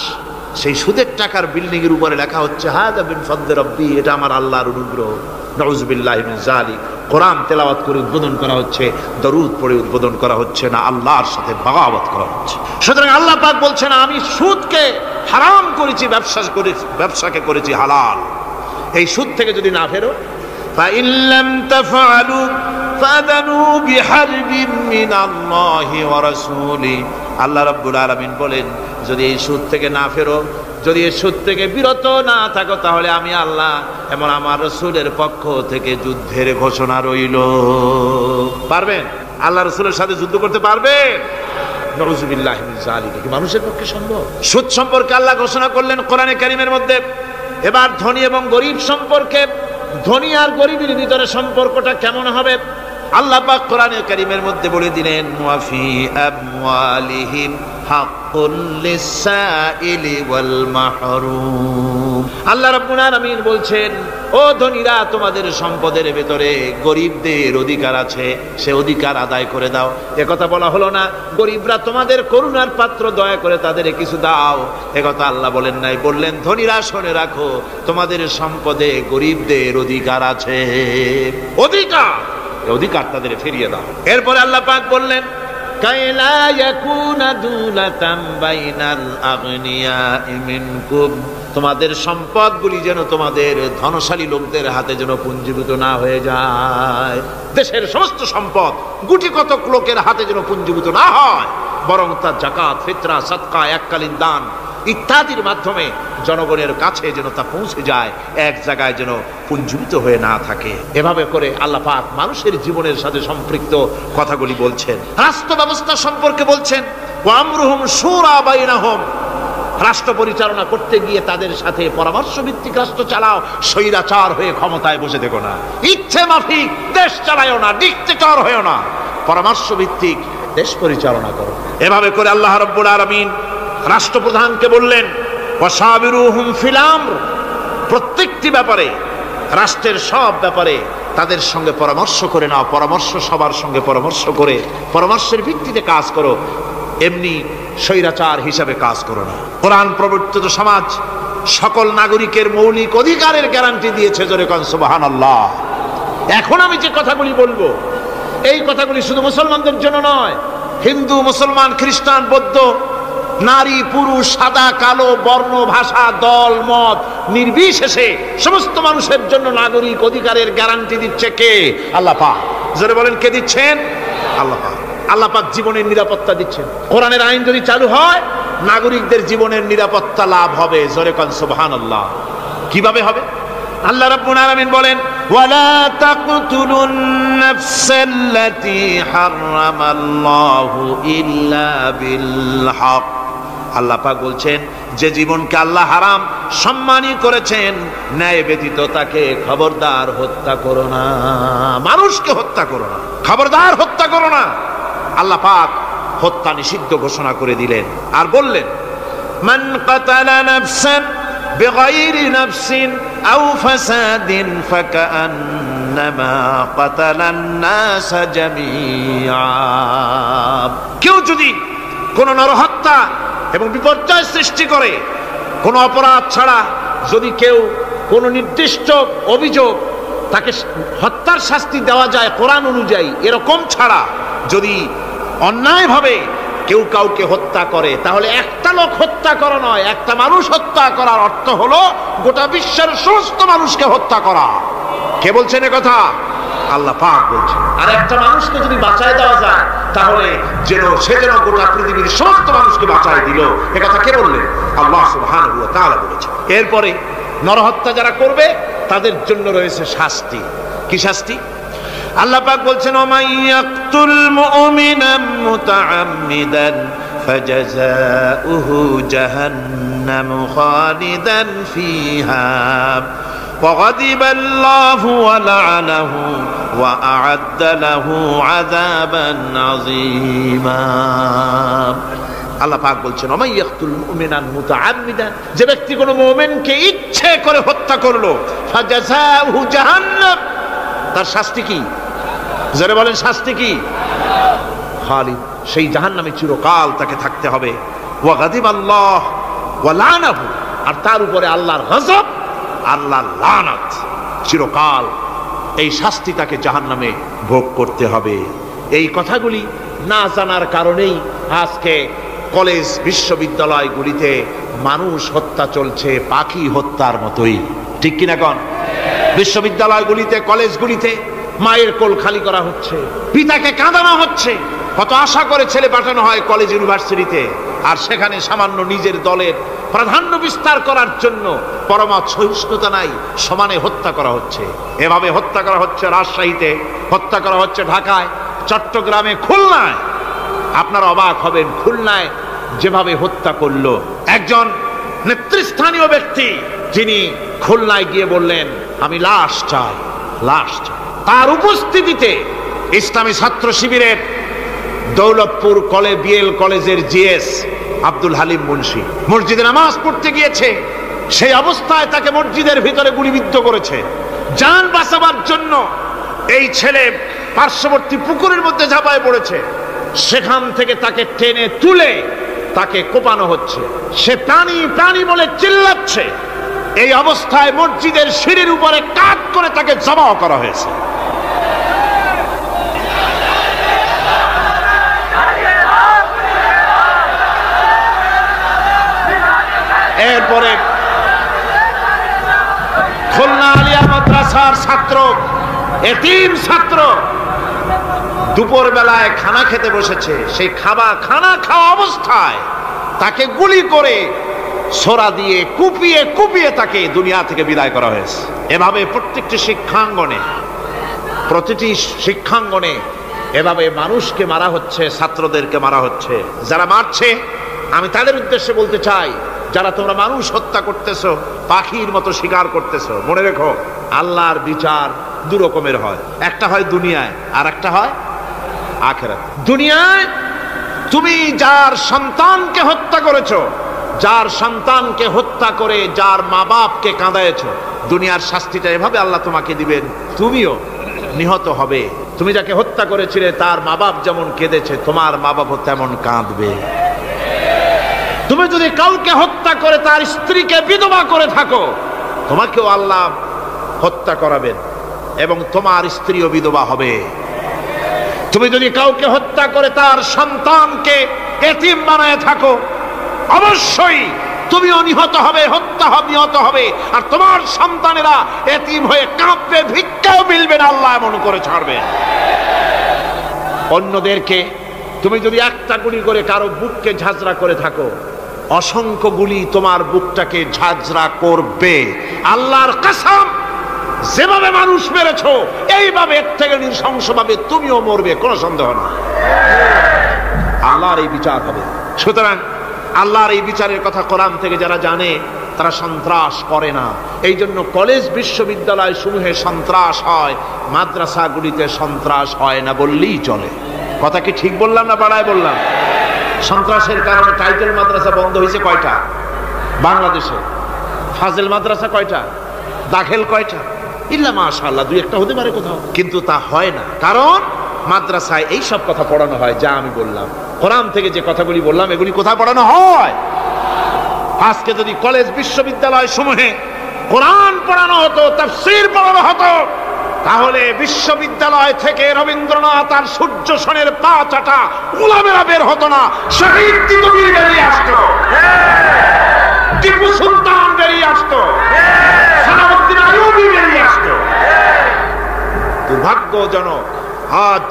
সেই সুদের টাকার বিল্ডিং এর উপরে লেখা হচ্ছে হাদা মিন ফضل রব্বি, এটা আমার আল্লাহর অনুগ্রহ। নাউযুবিল্লাহি মিন যালিক। কোরআন তেলাওয়াত করে উদ্বোধন করা হচ্ছে, দরুদ পড়ে উদ্বোধন করা হচ্ছে না, আল্লাহর সাথে বাগাবত করা হচ্ছে। সুতরাং আল্লাহ পাক বলছেন আমি সুদকে হারাম করেছি, ব্যবসাকে করেছি হালাল। এই সুদ থেকে যদি না ফেরো, فإن لم تفعلوا فأذنوا بحرب من الله ورسوله। আল্লাহ রাব্বুল আলামিন বলেন যদি এই সুদ থেকে না ফেরো, যদি এই সুদ থেকে বিরত না থাকো, তাহলে আমি আল্লাহ এবং আমার রাসূলের পক্ষ থেকে যুদ্ধের ঘোষণা রইল। পারবেন? আল্লাহ রাসূলের সাথে যুদ্ধ করতে পারবেন? নাউযুবিল্লাহি মিন যালিক। কি মানুষের পক্ষে সম্ভব? সুদ সম্পর্কে আল্লাহ ঘোষণা করলেন কোরআনে কারীমের মধ্যে। এবার ধনী এবং গরিব সম্পর্কে, ধনী আর গরিবের ভিতরে সম্পর্কটা কেমন হবে আল্লাহ পাক কোরআনে কারীমের মধ্যে বলে দিলেন ওয়াফি আমওয়ালিহিম হাক্কুল লিসাইলি ওয়াল মাহরুম। আল্লাহ রাব্বুল আলামিন বলছেন ও ধনীরা, তোমাদের সম্পদের ভিতরে গরিবদের অধিকার আছে, সে অধিকার আদায় করে দাও। একথা বলা হলো না গরিবরা তোমাদের করুণার পাত্র, দয়া করে তাদের কিছু দাও, একথা আল্লাহ বলেন নাই। বললেন ধনীরা শুনে রাখো, তোমাদের সম্পদে গরিবদের অধিকার আছে, অধিকার তাদের ফিরিয়ে দাও। এরপরে আল্লাহ পাক বললেন কাইলা ইয়াকুনা দুলাতাম বাইনাল আগনিয়াই মিনকুম, তোমাদের সম্পদগুলি যেন তোমাদের ধনশালী লোকদের হাতে যেন পুঞ্জীভূত না হয়ে যায়। দেশের সমস্ত সম্পদ গুটি কতক লোকের হাতে যেন পুঞ্জীভূত না হয়, বরং তা যাকাত, ফিতরা, সাদকা, এককালীন দান ইত্যাদির মাধ্যমে জনগণের কাছে যেন তা পৌঁছে যায়, এক জায়গায় যেন পুঞ্জীভূত হয়ে না থাকে। এভাবে করে আল্লাহ পাক মানুষের জীবনের সাথে সম্পৃক্ত কথাগুলি বলছেন। রাষ্ট্র ব্যবস্থা সম্পর্কে বলছেন ওয়া আমরুহুম শুরা বাইনাহুম, রাষ্ট্র পরিচালনা করতে গিয়ে তাদের সাথে পরামর্শ ভিত্তিক রাষ্ট্র চালাও, স্বৈরাচার হয়ে ক্ষমতায় বসে থেকো না, ইচ্ছে মাফিক দেশ চালায়ও না, ডিক্টেটর হয়েও না, পরামর্শ ভিত্তিক দেশ পরিচালনা করো। এভাবে করে আল্লাহ রাব্বুল আলামিন রাষ্ট্রপ্রধানকে বললেন ওয়াসাবিরুহুম ফিল আমর, প্রত্যেকটি ব্যাপারে, রাষ্ট্রের সব ব্যাপারে তাদের সঙ্গে পরামর্শ করে নাও, পরামর্শ সবার সঙ্গে পরামর্শ করে পরামর্শের ভিত্তিতে কাজ করো, এমনি স্বৈরাচার হিসাবে কাজ করো না। কোরআন প্রবর্তিত সমাজ সকল নাগরিকের মৌলিক অধিকারের গ্যারান্টি দিয়েছে, জোরে কোন সুবহানাল্লাহ। এখন আমি যে কথাগুলি বলবো, এই কথাগুলি শুধু মুসলমানদের জন্য নয়, হিন্দু, মুসলমান, খ্রিস্টান, বৌদ্ধ, নারী, পুরুষ, সাদা, কালো, বর্ণ, ভাষা, দল, মত নির্বিশেষে সমস্ত মানুষের জন্য নাগরিক অধিকারের গ্যারান্টি দিচ্ছে কে? আল্লাহ পাক। জোরে বলেন কে দিচ্ছেন? আল্লাহ পাক। আল্লাহ পাক জীবনের নিরাপত্তা দিচ্ছেন। কোরআনের আইন যদি চালু হয়, নাগরিকদের জীবনের নিরাপত্তা লাভ হবে, জোরে কোন সুবহানাল্লাহ। কিভাবে হবে? আল্লাহ রাব্বুল আলামিন বলেন ওয়ালা তাকতুলুন নাফসাল্লাতী হারামাল্লাহু ইল্লা বিল হক। আল্লাহ পাক বলছেন যে জীবনকে আল্লাহ হারাম সম্মানী করেছেন, ন্যায় ব্যতীত তাকে খবরদার হত্যা করো না, মানুষকে হত্যা করো না, খবরদার হত্যা করো না। আল্লাহ পাক হত্যা নিষিদ্ধ ঘোষণা করে দিলেন আর বললেন মান কাতালা নাফসান বিগাইরি নাফসিন আও ফাসাদিন ফাকান্নামা কাতালান নাস জামিআ। কেউ যদি কোন নরহত্যা এবং বিপর্যয় সৃষ্টি করে, কোন অপরাধ ছাড়া যদি কেউ কোন নির্দিষ্ট অভিযোগ, তাকে হত্যার শাস্তি দেওয়া যায় কোরআন অনুযায়ী, এরকম ছাড়া যদি অন্যায়ভাবে কেউ কাউকে হত্যা করে, তাহলে একটা লোক হত্যা করা নয়, একটা মানুষ হত্যা করার অর্থ হলো গোটা বিশ্বের সমস্ত মানুষকে হত্যা করা। কে বলছেন এ কথা? আল্লাহ পাক বলছেন। আর একটা মানুষকে যদি বাঁচায় দেওয়া যায়, তাহলে সে যেন গোটা পৃথিবীর সমস্ত মানুষকে বাঁচায় দিল। এ কথা কে বললেন? আল্লাহ সুবহানাহু ওয়া তাআলা বলেছেন। এরপরে নরহত্যা যারা করবে তাদের জন্য রয়েছে শাস্তি। কি শাস্তি? আল্লাহ পাক বলছেন ওমান ইয়াকতুল মুমিনান মুতাআম্মিদান ফাজাযাউহু জাহান্নাম খালিদান ফিহা وغضب الله ولعنه وأعد له عذابا عظيما। আল্লাহ পাক বলছেন ওমাইয়াকতুল মুমিনান মুতাআম্মিদান, যে ব্যক্তি কোনো মুমিনকে ইচ্ছে করে হত্যা করলো ফাজাযাহু জাহান্নাম, তার শাস্তি কি? যারা বলেন শাস্তি কি? খালিদ, সেই জাহান্নামে চিরকাল তাকে থাকতে হবে। ওয়া গাদিবাল্লাহ ওয়া লানাহু, আর তার উপরে আল্লাহর গজব, আল্লাহর লানত, চিরকাল এই শাস্তি তাকে জাহান্নামে ভোগ করতে হবে। এই কথাগুলি না জানার কারণেই আজকে কলেজ বিশ্ববিদ্যালয়গুলিতে মানুষ হত্যা চলছে পাখি হত্যার মতোই, ঠিক কিনা কোন? বিশ্ববিদ্যালয়গুলিতে কলেজগুলিতে মায়ের কোল খালি করা হচ্ছে, পিতাকে কাঁদানো হচ্ছে। কত আশা করে ছেলে পাঠানো হয় কলেজ ইউনিভার্সিটিতে, আর সেখানে সামান্য নিজের দলের প্রাধান্য বিস্তার করার জন্য পরমা সহিষ্ণুতা নাই, সমানে হত্যা করা হচ্ছে। এভাবে হত্যা করা হচ্ছে রাজশাহীতে, হত্যা করা হচ্ছে ঢাকায়, চট্টগ্রামে, খুলনায়। আপনারা অবাক হবেন, খুলনায় যেভাবে হত্যা করলো একজন নেতৃস্থানীয় ব্যক্তি, যিনি খুলনায় গিয়ে বললেন আমি লাশ চাই, লাশ চাই। তার উপস্থিতিতে ইসলামী ছাত্র শিবিরের দৌলতপুর বিএল কলেজের জিএস আব্দুল হালিম মুন্সি মসজিদে নামাজ পড়তে গিয়েছে, সেই অবস্থায় তাকে মসজিদের ভিতরে গুলিবিদ্ধ করেছে। জান বাঁচাবার জন্য এই ছেলে পার্শ্ববর্তী পুকুরের মধ্যে ঝাঁপায় পড়েছে, সেখান থেকে তাকে টেনে তুলে তাকে কোপানো হচ্ছে, সে প্রাণী প্রাণী বলে চিল্লাচ্ছে। এই অবস্থায় মসজিদের সিঁড়ির উপরে কাট করে তাকে জবাও করা হয়েছে। এরপরে খুলনা আলিয়া মাদ্রাসার ছাত্র, এতিম ছাত্র, দুপুর বেলায় খানা খেতে বসেছে, সেই খানা খাওয়া অবস্থায় তাকে গুলি করে ছোরা দিয়ে কুপিয়ে কুপিয়ে তাকে দুনিয়া থেকে বিদায় করা হয়েছে। এভাবে প্রতিটি শিক্ষাঙ্গনে এভাবে মানুষকে মারা হচ্ছে, ছাত্রদেরকে মারা হচ্ছে। যারা মারছে আমি তাদের উদ্দেশ্যে বলতে চাই, যারা তোমরা মানুষ হত্যা করতেছো, পাখির মতো শিকার করতেছো, মনে রেখো আল্লাহর বিচার দু রকমের হয়, একটা হয় দুনিয়ায় আর একটা হয় আখিরাত। দুনিয়ায় তুমি যার সন্তানকে হত্যা করেছো, যার সন্তানকে হত্যা করে যার মা বাপকে কাঁদায়েছো, দুনিয়ার শাস্তিটা এভাবে আল্লাহ তোমাকে দিবেন, তুমিও নিহত হবে। তুমি যাকে হত্যা করেছিলে তার মা বাপ যেমন কেঁদেছে, তোমার মা বাপও তেমন কাঁদবে। তুমি যদি কাউকে হত্যা করে তার স্ত্রীকে বিধবা করে থাকো, তোমাকেও আল্লাহ হত্যা করাবেন এবং তোমার স্ত্রীও বিধবা হবে। তুমি যদি কাউকে হত্যা করে তার সন্তানকে এতিম বানায় থাকো, অবশ্যই তুমিও নিহত হবে, নিহত হবে, আর তোমার সন্তানেরা এতিম হয়ে কাঁদবে, ভিক্ষাও মিলবে না, আল্লাহ এমন করে ছাড়বে। অন্যদেরকে তুমি যদি একটা গুলি করে কারো বুককে ঝাঁঝরা করে থাকো, অসংখ্য গুলি তোমার বুকটাকে ঝাঁঝরা করবে। আল্লাহর কসম, যেভাবে মানুষ মেরেছো এইভাবে এর থেকে নৃশংসভাবে তুমিও মরবে, কোনো সন্দেহ না। আল্লাহর এই বিচার হবে। সুতরাং আল্লাহর এই বিচারের কথা কোরআন থেকে যারা জানে তারা সন্ত্রাস করে না। এই জন্য কলেজ বিশ্ববিদ্যালয় সমূহে সন্ত্রাস হয়, মাদ্রাসাগুলিতে সন্ত্রাস হয় না বললেই চলে। কথা কি ঠিক বললাম না বাড়ায় বললাম? সন্ত্রাসের কারণে টাইটেল মাদ্রাসা বন্ধ হয়েছে কয়টা বাংলাদেশে? ফাজেল মাদ্রাসা কয়টা? দাখিল কয়টা? ইল্লা মাশাআল্লাহ দুই একটা হতে পারে কোথাও, কিন্তু তা হয় না। কারণ মাদ্রাসায় এই সব কথা পড়ানো হয় যা আমি বললাম। কোরআন থেকে যে কথাগুলি বললাম এগুলি কোথায় পড়ানো হয়? আজকে যদি কলেজ বিশ্ববিদ্যালয় সমূহে কোরআন পড়ানো হতো, তাফসীর পড়ানো হতো, তাহলে বিশ্ববিদ্যালয় থেকে রবীন্দ্রনাথ আর সূর্য সেনের পা চাটা উলামেরা বের হতো না, শহীদ তিতুমির বেরিয়ে আসতো, টিপু সুলতান বেরিয়ে আসতো, সালাউদ্দিন আইয়ুবী বেরিয়ে আসতো। দুর্ভাগ্যজনক আজ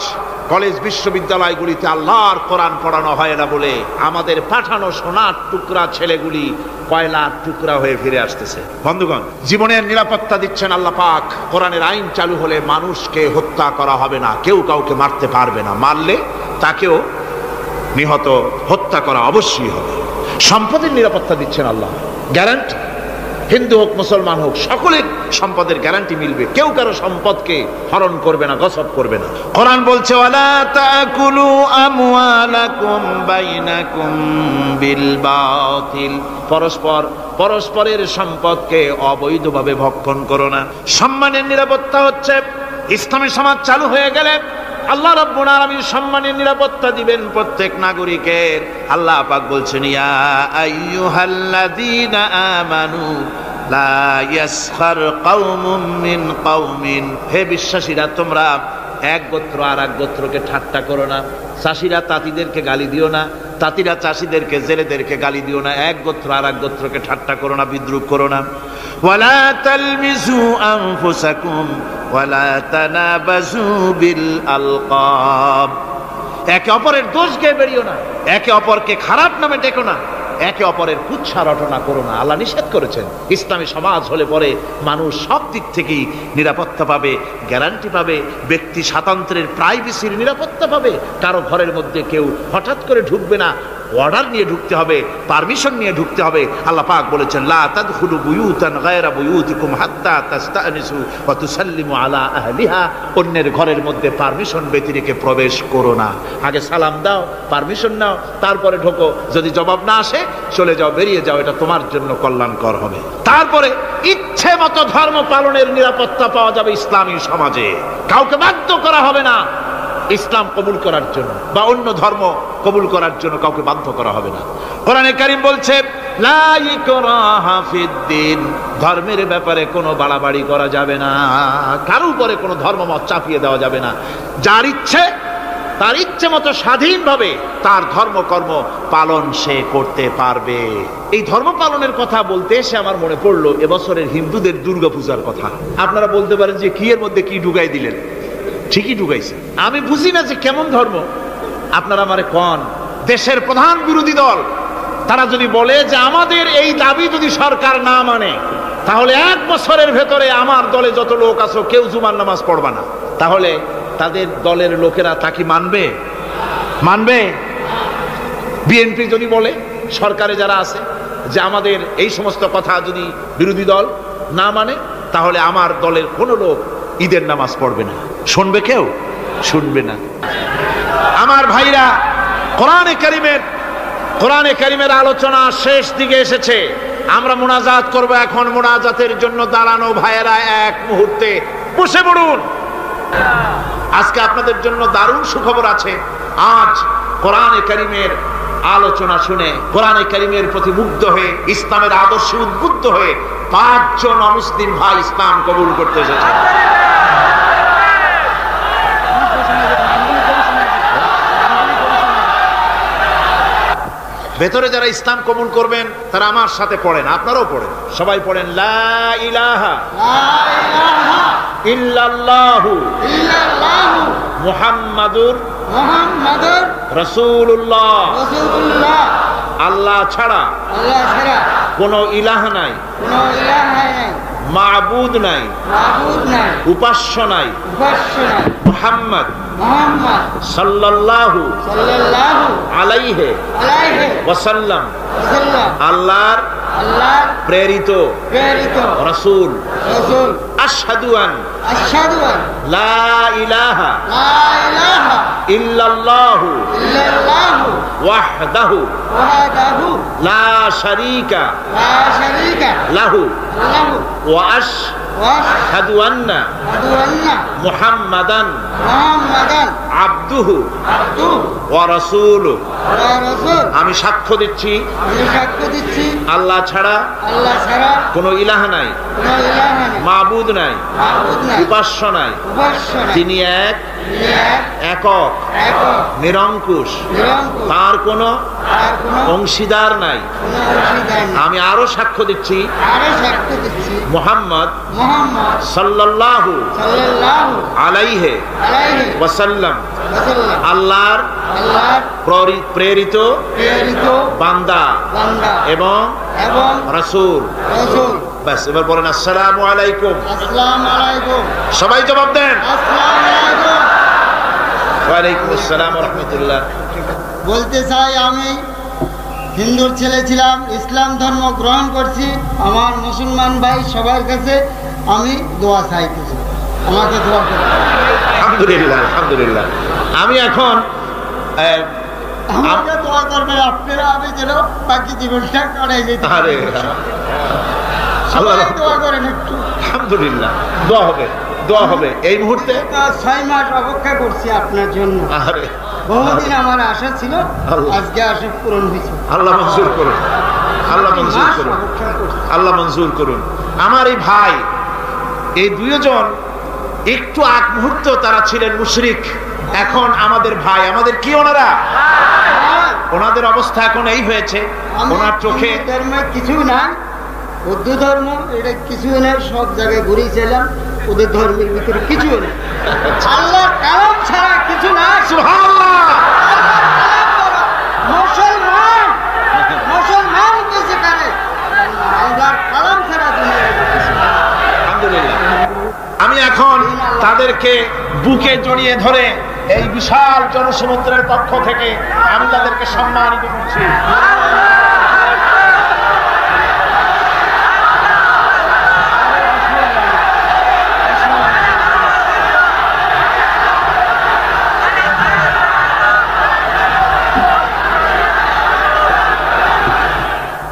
কলেজ বিশ্ববিদ্যালয়গুলিতে আল্লাহর কোরআন পড়ানো হয় না বলে আমাদের পাঠানো সোনার টুকরা ছেলেগুলি কয়লার টুকরা হয়ে ফিরে আসতেছে। বন্ধুগণ, জীবনের নিরাপত্তা দিচ্ছেন আল্লাহ পাক। কোরআনের আইন চালু হলে মানুষকে হত্যা করা হবে না, কেউ কাউকে মারতে পারবে না, মারলে তাকেও হত্যা করা অবশ্যই হবে। সম্পদের নিরাপত্তা দিচ্ছেন আল্লাহ, গ্যারান্টি। হিন্দু হোক মুসলমান হোক সকলের সম্পদের গ্যারান্টি মিলবে, কেউ কারো সম্পদকে হরণ করবে না, গসব করবে না। কোরআন বলছে ওয়ালা তাকুলু আমওয়ালাকুম বাইনাকুম বিল বাতিল, পরস্পরের সম্পদকে অবৈধভাবে ভক্ষণ করো না। সম্মানের নিরাপত্তা হচ্ছে ইসলামী সমাজ চালু হয়ে গেলে আল্লাহ রাব্বুল আলামিন সম্মানের নিরাপত্তা দিবেন প্রত্যেক নাগরিকের। আল্লাহ পাক বলছেন ইয়া আইয়ুহাল্লাযীনা আমানু লা ইয়াসখার কওমুম মিন কওমিন, হে বিশ্বাসীরা তোমরা এক গোত্র আর এক গোত্রকে ঠাট্টা করো না। চাষিরা তাঁতিদেরকে গালি দিও না, তাঁতিরা চাষিদেরকে জেলেদেরকে গালি দিও না। এক গোত্র আর এক গোত্রকে ঠাট্টা করো না, বিদ্রুপ করো না। ওয়ালা তালমিজু আনফুসাকুম ওয়ালা তানাবাজু বিল আলকাব, একে অপরের দোষ গেয়ে বেরিও না, একে অপরকে খারাপ নামে ডেকো না, একে অপরের কুৎসা রটনা করো না। আল্লাহ নিষেধ করেছেন। ইসলামী সমাজ হলে পরে মানুষ সব দিক থেকেই নিরাপত্তা পাবে, গ্যারান্টি পাবে, ব্যক্তি স্বাতন্ত্র্যের প্রাইভেসির নিরাপত্তা পাবে। কারো ঘরের মধ্যে কেউ হঠাৎ করে ঢুকবে না, অর্ডার নিয়ে ঢুকতে হবে, পারমিশন নিয়ে ঢুকতে হবে। আল্লাহ পাক বলেছেন লা তাদখুলু বুয়ুতান গায়রা বুয়ুতিকুম হাত্তা তাস্তানিসু ওয়া তুসাল্লিমু আলা আহলিহা, অন্যের ঘরের মধ্যে পারমিশন ব্যতি রেখে প্রবেশ করো না। আগে সালাম দাও, পারমিশন নাও, তারপরে ঢোকো। যদি জবাব না আসে চলে যাও, বেরিয়ে যাও, এটা তোমার জন্য কল্যাণকর হবে। তারপরে ইচ্ছে মতো ধর্ম পালনের নিরাপত্তা পাওয়া যাবে ইসলামী সমাজে। কাউকে বাধ্য করা হবে না ইসলাম কবুল করার জন্য বা অন্য ধর্ম কবুল করার জন্য, কাউকে বাধ্য করা হবে না। কোরআনে কারীম বলছে লা ইকরাহা ফিদ্দিন, ধর্মের ব্যাপারে কোনো বাড়াবাড়ি করা যাবে না, কারো উপরে কোনো ধর্মমত চাপিয়ে দেওয়া যাবে না। যার ইচ্ছে তার ইচ্ছে মতো স্বাধীনভাবে তার ধর্মকর্ম পালন সে করতে পারবে। এই ধর্ম পালনের কথা বলতে এসে আমার মনে পড়লো এবছরের হিন্দুদের দুর্গাপূজার কথা। আপনারা বলতে পারেন যে কি এর মধ্যে কি ঢুকাই দিলেন? ঠিকই ঢুকাইছে। আমি বুঝি না যে কেমন ধর্ম। আপনারা আমারে কন, দেশের প্রধান বিরোধী দল তারা যদি বলে যে আমাদের এই দাবি যদি সরকার না মানে তাহলে 1 বছরের ভেতরে আমার দলে যত লোক আছে কেউ জুমার নামাজ পড়বে না, তাহলে তাদের দলের লোকেরা তা কি মানবে? মানবে? বিএনপি যদি বলে, সরকারে যারা আছে, যে আমাদের এই সমস্ত কথা যদি বিরোধী দল না মানে তাহলে আমার দলের কোনো লোক ঈদের নামাজ পড়বে না, শুনবে কেউ? শুনবে না। আমার ভাইরা, কোরআনে কারীমের আলোচনা শেষ দিকে এসেছে। আমরা মুনাজাত করব এখন। মুনাজাতের জন্য দাঁড়ানো ভাইয়েরা এক মুহূর্তে বসে পড়ুন। আজকে আপনাদের জন্য দারুণ সুখবর আছে। আজ কোরআনে কারীমের আলোচনা শুনে, কোরআনে কারীমের প্রতি মুগ্ধ হয়ে, ইসলামের আদর্শে উদ্বুদ্ধ হয়ে 5 জন অমুসলিম ভাই ইসলাম কবুল করতে এসেছে। ভেতরে যারা ইসলাম কবুল করবেন তারা আমার সাথে পড়েন, আপনারাও পড়েন, সবাই পড়েন লা ইলাহা ইল্লাল্লাহু মুহাম্মাদুর রাসূলুল্লাহ। আল্লাহ ছাড়া কোনো ইলাহ নাই, মাবুদ নাই, উপাস্য নাই। মুহাম্মদ সাল্লাল্লাহু আলাইহি ওয়াসাল্লাম আল্লাহর প্রেরিত রাসূল। আশহাদু আন লা ইলাহা ইল্লাল্লাহু ওয়াহদাহু লা শারীকা লাহু ওয়া আশহাদু আন্না মুহাম্মাদান আবদুহু ওয়া রাসূলুহু। আমি সাক্ষ্য দিচ্ছি আল্লাহ ছাড়া কোনো ইলাহ নাই, মাবুদ নাই, উপাস্য নাই। তিনি এক, একক, নিরঙ্কুশ, তার কোনো অংশীদার নাই। আমি আরো সাক্ষ্য দিচ্ছি মুহাম্মদ সাল্লাল্লাহু আলাইহি ওয়াসাল্লাম আল্লাহর প্রেরিত বান্দা এবং রাসূল। বাস, এবার বলেন আসসালামু আলাইকুম। সবাই জবাব দেন। ওয়া আলাইকুম আসসালাম ওয়া রাহমাতুল্লাহ। বলতে চাই আমি হিন্দুর ছেলে ছিলাম, ইসলাম ধর্ম গ্রহণ করছি। আমার মুসলমান ভাই সবার কাছে আমি দোয়া চাইতেছি, আমাকে দোয়া করুন। আলহামদুলিল্লাহ, আলহামদুলিল্লাহ। আমি এখন আমাকে দোয়া করবেন আপনারা, আমি যেন বাকি জীবনটা কাটাই যেতে পারি। আরে সবাই দোয়া করেন একটু। আলহামদুলিল্লাহ, দোয়া হবে, দোয়া হবে। এই মুহূর্তে 6 মাস অপেক্ষা করছি আপনার জন্য। আরে বহুদিন আমার আশা ছিল, আজকে আশা পূরণ হয়েছে। আল্লাহ মঞ্জুর করুন, আল্লাহ মঞ্জুর করুন, আল্লাহ মঞ্জুর করুন। আমার এই ভাই, এই দুইজন একটু আগ মুহূর্ত তারা ছিলেন মুশরিক, এখন আমাদের ভাই, আমাদের কি ওনারা, ওনাদের অবস্থা এখন এই হয়েছে, ওনার চোখে ধর্মে কিছু নাই, বৌদ্ধ ধর্ম এটা কিছু নেই, সব জায়গায় ঘুরিয়েছিলাম, ওদের ধর্মের ভিতরে কিছু নেই, আল্লাহ কালাম ছাড়া কিছু না। সুবহানাল্লাহ। মুসলমান মুসলমান কিছু করে, আল্লাহর কালাম ছাড়া দুনিয়ায় কিছু না। আলহামদুলিল্লাহ। আমি এখন তাদেরকে বুকে জড়িয়ে ধরে এই বিশাল জনসমুদ্রের পক্ষ থেকে আমি তাদেরকে সম্মানিত করছি।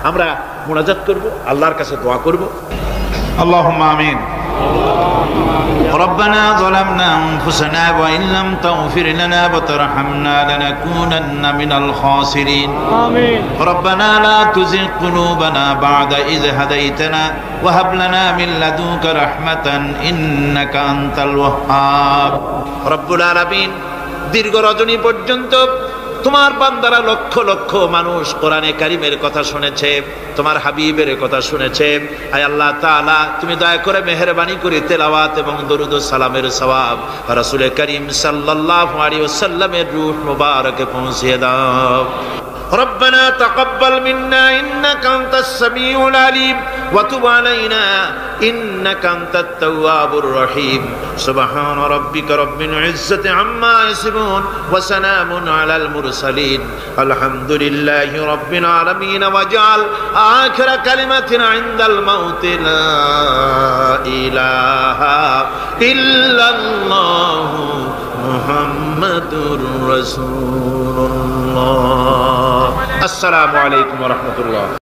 আমরা মুনাজাত করব, আল্লাহর কাছে দোয়া করব। আল্লাহুম্মা আমিন। ربنا ظلمنا أنفسنا وإن لم تغفر لنا وترحمنا لنكونن من الخاسرين آمين. ربنا لا تزغ قلوبنا بعد إذ هديتنا وهب لنا من لدنك رحمة إنك أنت الوهاب رب العالمين দীর্ঘ রজনী পর্যন্ত তোমার বান্দারা লক্ষ লক্ষ মানুষ কোরআনে কারিমের কথা শুনেছে, তোমার হাবিবের কথা শুনেছে। আয় আল্লাহ তাআলা, তুমি দয়া করে মেহেরবানি করে তেলাওয়াত এবং দরুদ ও সালামের সওয়াব রাসূল করিম সাল্লাল্লাহু আলাইহি ওয়াসাল্লামের রূহ মুবারকে পৌঁছিয়ে দাও। ربنا تقبل منا إنك أنت السميع العليم وتب علينا إنك أنت التواب الرحيم سبحان ربك رب العزة عما يصفون وسلام على المرسلين الحمد لله رب العالمين واجعل آخر كلمة عند الموت لا إله إلا الله محمد رسول الله। السلام عليكم ورحمة الله।